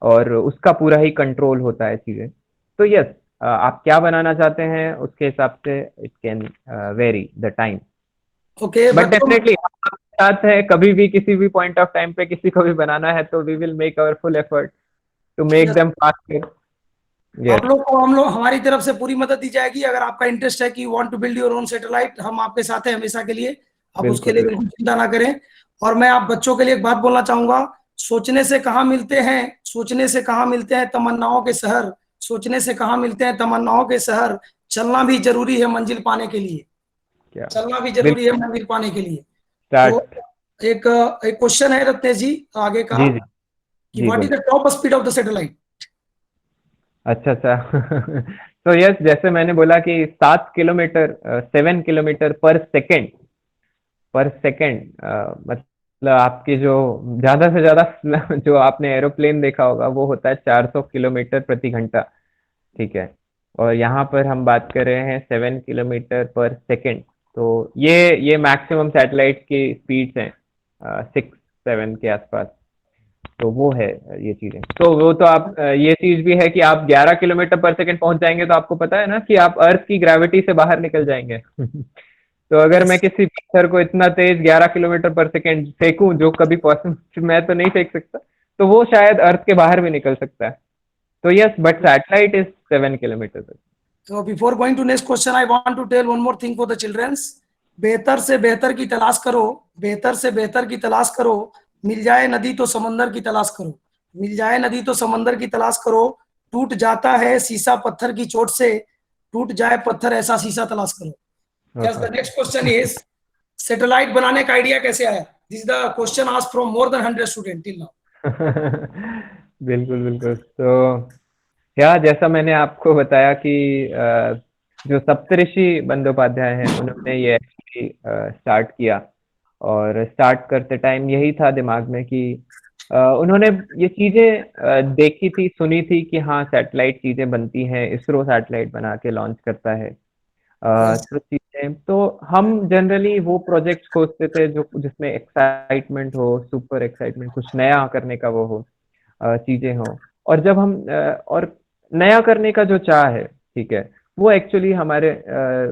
और उसका पूरा ही कंट्रोल होता है चीजें। तो यस, आप क्या बनाना चाहते हैं उसके हिसाब से it can very the time, Okay, but बच्चों डेफिनेटली हमारे साथ है। कभी भी किसी भी पॉइंट ऑफ टाइम पे किसी को भी बनाना है तो we will make our full effort to make yes, them faster. आप यस लोग को हम लोग हमारी तरफ से पूरी मदद दी जाएगी। अगर आपका इंटरेस्ट है कि want to build your own satellite, हम आपके साथ हैं हमेशा के लिए। आप उसके बिल्कुल लिए बिल्कुल। बिल्कुल चिंता ना करें। और मैं आप बच्चों के लिए एक बात बोलना चाहूंगा, सोचने से कहाँ मिलते हैं, सोचने से कहाँ मिलते हैं तमन्नाओं के शहर, सोचने से कहाँ मिलते हैं तमन्नाओं के शहर, चलना भी जरूरी है मंजिल पाने के लिए, क्या चलना भी जरूरी है बिल्कुल। मंजिल पाने के लिए। तो स्टार्ट। एक एक क्वेश्चन है रत्नेश जी आगे का, जी जी कि जी व्हाट इज बोलिए। The top speed of the satellite? अच्छा अच्छा तो यस, जैसे मैंने बोला कि 7 किलोमीटर 7 किलोमीटर पर सेकेंड, मतलब आपकी जो ज्यादा से ज्यादा जो आपने एरोप्लेन देखा होगा वो होता है 400 किलोमीटर प्रति घंटा, ठीक है। और यहाँ पर हम बात कर रहे हैं 7 किलोमीटर पर सेकेंड। तो ये मैक्सिमम सैटेलाइट की स्पीड्स हैं, 6 7 के आसपास। तो वो है ये चीजें। तो वो तो आप ये चीज भी है कि आप 11 किलोमीटर पर सेकंड पहुंच जाएंगे तो आपको पता है ना कि आप अर्थ की ग्रेविटी से बाहर निकल जाएंगे तो अगर मैं यस, किसी पत्थर को इतना तेज 11 किलोमीटर पर सेकंड फेंकूं, जो कभी पॉसिबल, मैं तो नहीं फेंक सकता, तो वो शायद अर्थ के बाहर भी निकल सकता है। तो yes, but satellite is 7 kilometre. so before going to next question I want to tell one more thing for the childrens। बेहतर से बेहतर की तलाश करो, बेहतर से बेहतर की तलाश करो, मिल जाए नदी तो समंदर की तलाश करो, मिल जाए नदी तो समंदर की तलाश करो, टूट जाता है शीशा पत्थर की चोट से, टूट जाए पत्थर ऐसा शीशा तलाश करो। Yes, the next question is, satellite बनाने का आइडिया कैसे आया? This is the question asked from more than 100 student till now. बिल्कुल बिल्कुल। तो या जैसा मैंने आपको बताया कि जो सप्तऋषि बंदोपाध्याय हैं उन्होंने ये एक्चुअली स्टार्ट किया, और स्टार्ट करते टाइम यही था दिमाग में कि उन्होंने ये चीजें देखी थी, सुनी थी कि हाँ सैटेलाइट चीजें बनती हैं, इसरो सैटेलाइट बना के लॉन्च करता है। यस, तो चीजें तो हम जनरली वो प्रोजेक्ट्स खोजते थे जो जिसमें एक्साइटमेंट हो, सुपर एक्साइटमेंट, कुछ नया करने का वो हो, चीजें हो। और जब हम और नया करने का जो चाह है, ठीक है, वो एक्चुअली हमारे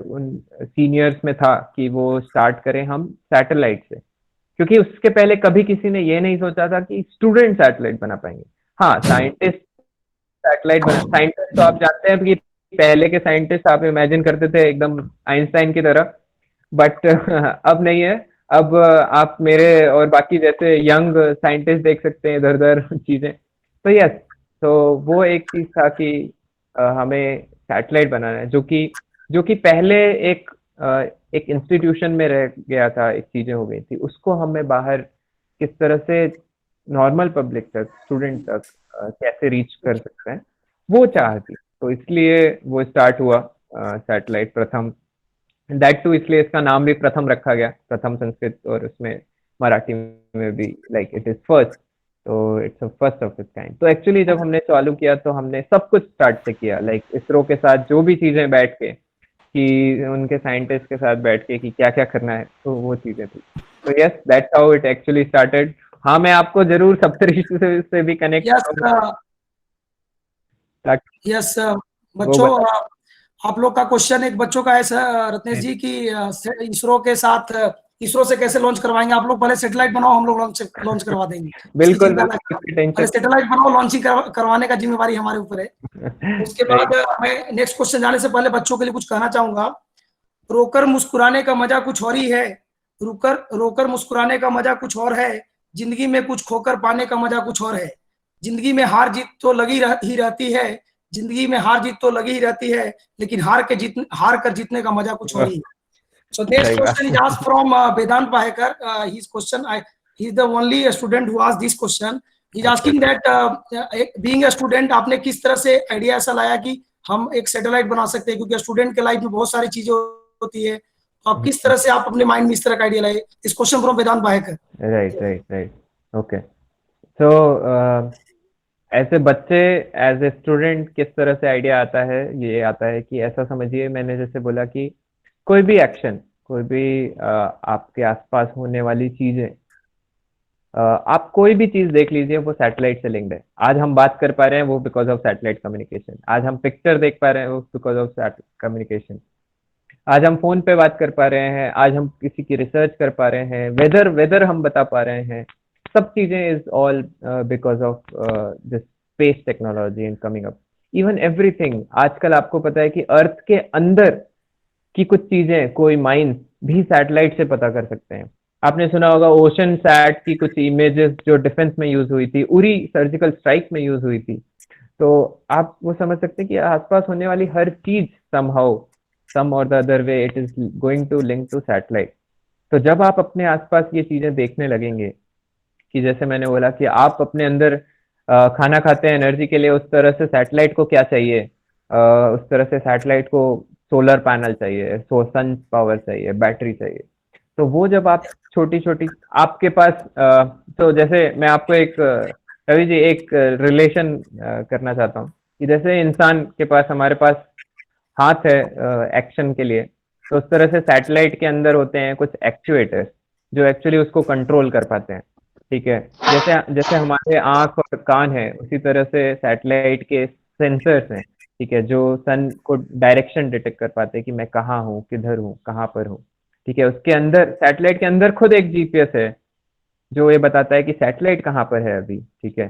उन सीनियर्स में था कि वो स्टार्ट करें हम सैटेलाइट से, क्योंकि उसके पहले कभी किसी ने ये नहीं सोचा था कि स्टूडेंट सैटेलाइट बना पाएंगे। हाँ, साइंटिस्ट सैटेलाइट बना, साइंटिस्ट तो आप जानते हैं कि पहले के साइंटिस्ट आप इमेजिन करते थे एकदम आइंस्टाइन की तरह, बट अब नहीं है। अब आप मेरे और बाकी जैसे यंग साइंटिस्ट देख सकते हैं इधर उधर चीजें। तो यस, तो वो एक चीज था कि हमें सैटेलाइट बनाना है जो कि पहले एक एक इंस्टीट्यूशन में रह गया था, एक चीजें हो गई थी, उसको हमें बाहर किस तरह से नॉर्मल पब्लिक तक, स्टूडेंट तक कैसे रीच कर सकते हैं, वो चाह थी। तो इसलिए वो स्टार्ट हुआ सैटेलाइट प्रथम। दैट टू इसलिए इसका नाम भी प्रथम रखा गया, प्रथम संस्कृत, और उसमें मराठी में भी लाइक इट इज फर्स्ट, तो it's first of its kind. तो एक्चुअली जब हमने चालू किया तो हमने सब कुछ स्टार्ट से किया, लाइक इसरो के साथ जो भी चीजें बैठ के, कि उनके साइंटिस्ट के साथ बैठ के कि क्या क्या करना है, तो वो चीजें थी। तो yes, that's how it actually started. हाँ, मैं आपको जरूर सप्तऋषि से भी कनेक्ट यस करूंगा ताकि यस वो बच्चों, बता। आप लोग का क्वेश्चन एक बच्चों का है सर, रत्नेश जी, कि इसरो के साथ, इसरो से कैसे लॉन्च करवाएंगे आप लोग? पहले सैटेलाइट बनाओ, हम लोग लॉन्च करवा देंगे। इसकी बिल्कुल चिंता ना बिल्कुल, करो, इसकी पहले टेंशन सैटेलाइट बनाओ, लॉन्चिंग करवाने का जिम्मेवारी हमारे ऊपर है। उसके नहीं। बाद मैं नेक्स्ट क्वेश्चन जाने से पहले बच्चों के लिए कुछ कहना चाहूंगा। रोकर मुस्कुराने का मजा कुछ और ही है, रुकर रोकर मुस्कुराने का मजा कुछ और है, जिंदगी में कुछ खोकर पाने का मजा कुछ और है। जिंदगी में हार जीत तो ही रहती है, जिंदगी में हार जीत तो लगी ही रहती है, लेकिन हार कर जीतने का मजा कुछ और ही है। So next सही question is बात। asked from Vedant Pahekar. His question, he is the only student who asked this question. He is अच्छा asking that being a student, आपने किस तरह से आइडिया ऐसा लाया कि हम एक सैटेलाइट बना सकते हैं, क्योंकि स्टूडेंट के लाइफ में बहुत सारी चीजें होती है, तो आप किस तरह से आप अपने माइंड में इस तरह का आइडिया लाए? इस question from Vedant Pahekar. Right right right, okay. So ऐसे बच्चे, एज ए स्टूडेंट, किस तरह से आइडिया आता है, ये आता है कि ऐसा समझिए, मैंने जैसे बोला कि कोई भी एक्शन, कोई भी आपके आसपास होने वाली चीजें, आप कोई भी चीज देख लीजिए, वो सैटेलाइट से लिंक्ड है। आज हम बात कर पा रहे हैं वो बिकॉज ऑफ सैटेलाइट कम्युनिकेशन, आज हम पिक्चर देख पा रहे हैं वो बिकॉज ऑफ कम्युनिकेशन, आज हम फोन पे बात कर पा रहे हैं, आज हम किसी की रिसर्च कर पा रहे हैं, वेदर वेदर हम बता पा रहे हैं, सब चीजें is all because of this space technology and coming up. Even everything, आजकल आपको पता है कि अर्थ के अंदर की कुछ चीजें, कोई माइंस भी सैटेलाइट से पता कर सकते हैं। आपने सुना होगा ओशन सैट की कुछ इमेजेस जो डिफेंस में यूज हुई थी, उरी सर्जिकल स्ट्राइक में यूज हुई थी। तो आप वो समझ सकते हैं कि आसपास होने वाली हर चीज समहाउ, सम और the other way, it is going to link to satellite. तो जब आप अपने आसपास ये चीजें देखने लगेंगे, कि जैसे मैंने बोला कि आप अपने अंदर खाना खाते हैं एनर्जी के लिए, उस तरह से सैटेलाइट को क्या चाहिए, उस तरह से सैटेलाइट को सोलर पैनल चाहिए, सन पावर चाहिए, बैटरी चाहिए। तो वो जब आप छोटी छोटी आपके पास तो जैसे मैं आपको एक रवि जी एक रिलेशन करना चाहता हूँ, कि जैसे इंसान के पास, हमारे पास हाथ है एक्शन के लिए, तो उस तरह से सैटेलाइट के अंदर होते हैं कुछ एक्चुएटर्स जो एक्चुअली उसको कंट्रोल कर पाते हैं। ठीक है, जैसे जैसे हमारे आंख और कान है, उसी तरह से सैटेलाइट के सेंसर्स हैं, ठीक है, जो सन को डायरेक्शन डिटेक्ट कर पाते हैं कि मैं कहाँ हूँ, किधर हूँ, कहाँ पर हूँ। ठीक है, उसके अंदर, सैटेलाइट के अंदर खुद एक जीपीएस है जो ये बताता है कि सैटेलाइट कहाँ पर है अभी। ठीक है,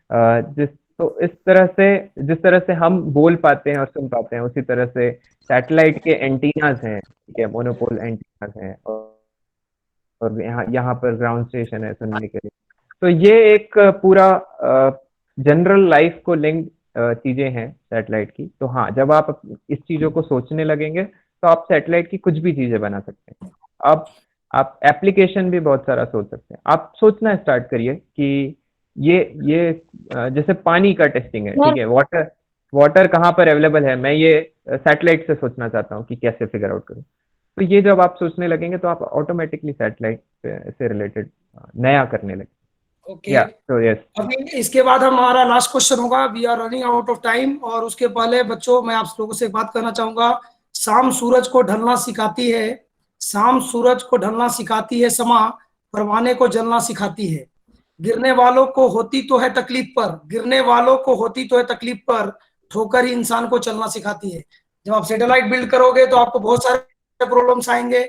जिस तो इस तरह से, जिस तरह से हम बोल पाते हैं और सुन पाते हैं, उसी तरह से सैटेलाइट के एंटीनास हैं, ठीक है, मोनोपोल एंटीनास हैं, और यहाँ यहाँ पर ग्राउंड स्टेशन है सुनने के लिए। तो ये एक पूरा जनरल लाइफ को लिंक चीजें हैं सैटेलाइट की। तो हाँ, जब आप इस चीजों को सोचने लगेंगे तो आप सैटेलाइट की कुछ भी चीजें बना सकते हैं। आप एप्लीकेशन भी बहुत सारा सोच सकते हैं। आप सोचना स्टार्ट करिए कि ये जैसे पानी का टेस्टिंग है, ठीक है, वाटर वाटर कहाँ पर अवेलेबल है, मैं ये सैटेलाइट से सोचना चाहता हूँ कि कैसे फिगर आउट करूँ। तो ये जब आप सोचने लगेंगे तो आप ऑटोमेटिकली सैटेलाइट से रिलेटेड नया करने लगे। ओके, या तो यस। अभी इसके बाद हमारा लास्ट क्वेश्चन होगा। We are running out of time, और उसके पहले बच्चों मैं आप लोगों से बात करना चाहूंगा। शाम सूरज को ढलना सिखाती है, शाम सूरज को ढलना सिखाती है, समा परवाने को जलना सिखाती है। गिरने वालों को होती तो है तकलीफ पर, गिरने वालों को होती तो है तकलीफ पर, ठोकर ही इंसान को चलना सिखाती है। जब आप सैटेलाइट बिल्ड करोगे तो आपको बहुत सारे प्रॉब्लम्स आएंगे,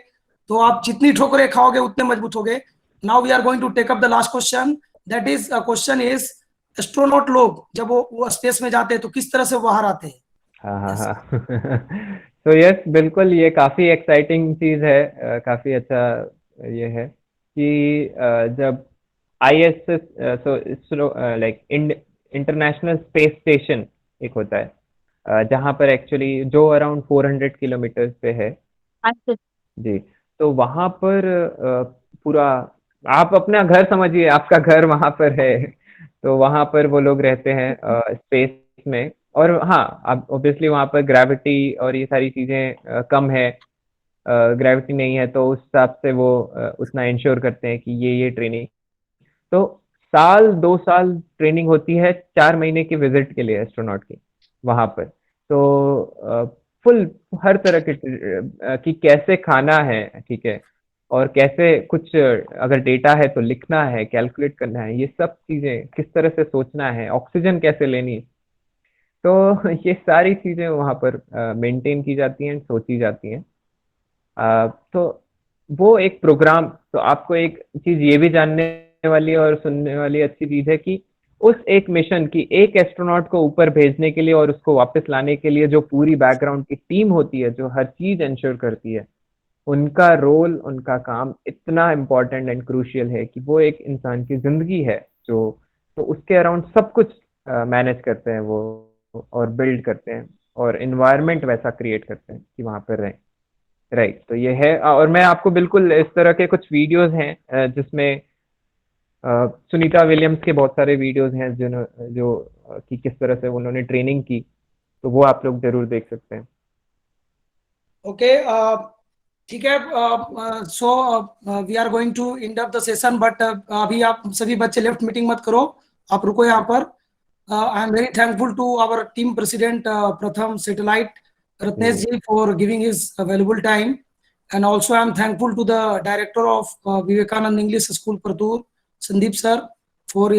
तो आप जितनी ठोकरें खाओगे उतने मजबूत होगे। Now we are going to take up the last question. That is question is, astronaut लोग जब वो स्पेस में जाते हैं तो किस तरह से बाहर आते हैं? हाँ हाँ हाँ। तो यस, बिल्कुल, ये काफी एक्साइटिंग चीज है, काफी अच्छा ये है कि जब ISS, so like international space station एक होता है, जहाँ पर एक्चुअली जो अराउंड 400 किलोमीटर पे है, जी, तो वहाँ पर पूरा आप अपना घर समझिए, आपका घर वहाँ पर है, तो वहाँ पर वो लोग रहते हैं स्पेस में। और हाँ, अब ऑब्वियसली वहाँ पर ग्रेविटी और ये सारी चीज़ें कम है, ग्रेविटी नहीं है, तो उस हिसाब से वो उतना इंश्योर करते हैं कि ये ट्रेनिंग। तो साल 2 साल ट्रेनिंग होती है 4 महीने की विज़िट के लिए एस्ट्रोनॉट की, वहाँ पर। तो फुल हर तरह के कि कैसे खाना है, ठीक है? और कैसे कुछ अगर डेटा है तो लिखना है, कैलकुलेट करना है, ये सब चीज़ें किस तरह से सोचना है, ऑक्सीजन कैसे लेनी, तो ये सारी चीज़ें वहाँ पर मेंटेन की जाती हैं, सोची जाती हैं। तो वो एक प्रोग्राम, तो आपको एक चीज़ ये भी जानने वाली और सुनने वाली अच्छी चीज़ है कि उस एक मिशन की एक एस्ट्रोनॉट को ऊपर भेजने के लिए और उसको वापस लाने के लिए जो पूरी बैकग्राउंड की टीम होती है, जो हर चीज़ एंश्योर करती है, उनका रोल, उनका काम इतना इम्पोर्टेंट एंड क्रूशियल है कि वो एक इंसान की ज़िंदगी है, जो तो उसके अराउंड सब कुछ मैनेज करते हैं वो और बिल्ड करते हैं और एनवायरनमेंट वैसा क्रिएट करते हैं कि वहाँ पर रहें। राइट, तो ये है। और मैं आपको बिल्कुल इस तरह के कुछ वीडियोज़ हैं जिसमें सुनीता विलियम्स के बहुत सारे वीडियोज़ हैं जो कि किस तरह से उन्होंने ट्रेनिंग की, तो वो आप लोग ज़रूर देख सकते हैं। ओके, ठीक है। So we are going to end up the session, but अभी आप सभी बच्चे लेफ्ट मीटिंग मत करो, आप रुको यहाँ पर। I am very thankful to our team president प्रथम satellite Ratnesh ji for giving his available time, and also I am thankful to the director of Vivekanand English School Partur, Sandeep sir, for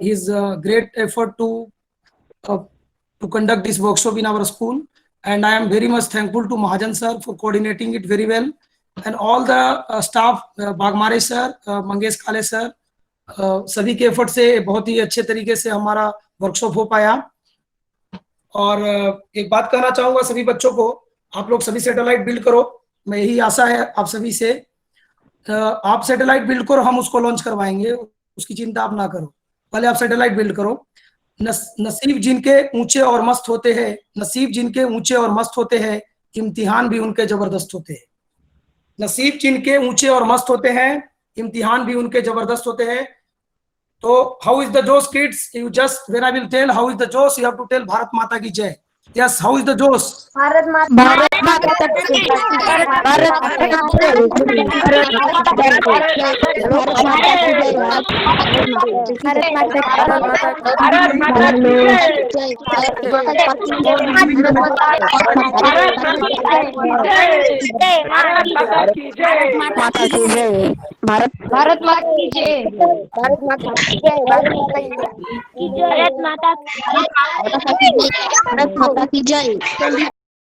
his great effort to conduct this workshop in our school. And I am very much thankful to Mahajan sir for coordinating it very well, and all the staff, Bagmare sir, Mangesh Kale sir, सभी के effort से बहुत ही अच्छे तरीके से हमारा workshop हो पाया। और एक बात कहना चाहूंगा सभी बच्चों को, आप लोग सभी सैटेलाइट बिल्ड करो, मैं यही आशा है आप सभी से। आप सैटेलाइट बिल्ड करो, हम उसको लॉन्च करवाएंगे, उसकी चिंता आप ना करो, पहले आप सैटेलाइट बिल्ड करो। नसीब जिनके ऊंचे और मस्त होते हैं, नसीब जिनके ऊंचे और मस्त होते हैं, इम्तिहान भी उनके जबरदस्त होते हैं। नसीब जिनके ऊंचे और मस्त होते हैं, इम्तिहान भी उनके जबरदस्त होते हैं। तो हाउ इज द जोश kids, you just when I will tell how is the जोश, you have to tell Bharat माता की जय। यस, हाउ इज द जोश? भारत माता की जय। भारत माता की जय। भारत माता की जय। भारत माता की जय। भारत माता की जय। भारत माता की जय। भारत माता की जय। भारत माता की जय। भारत माता की जय।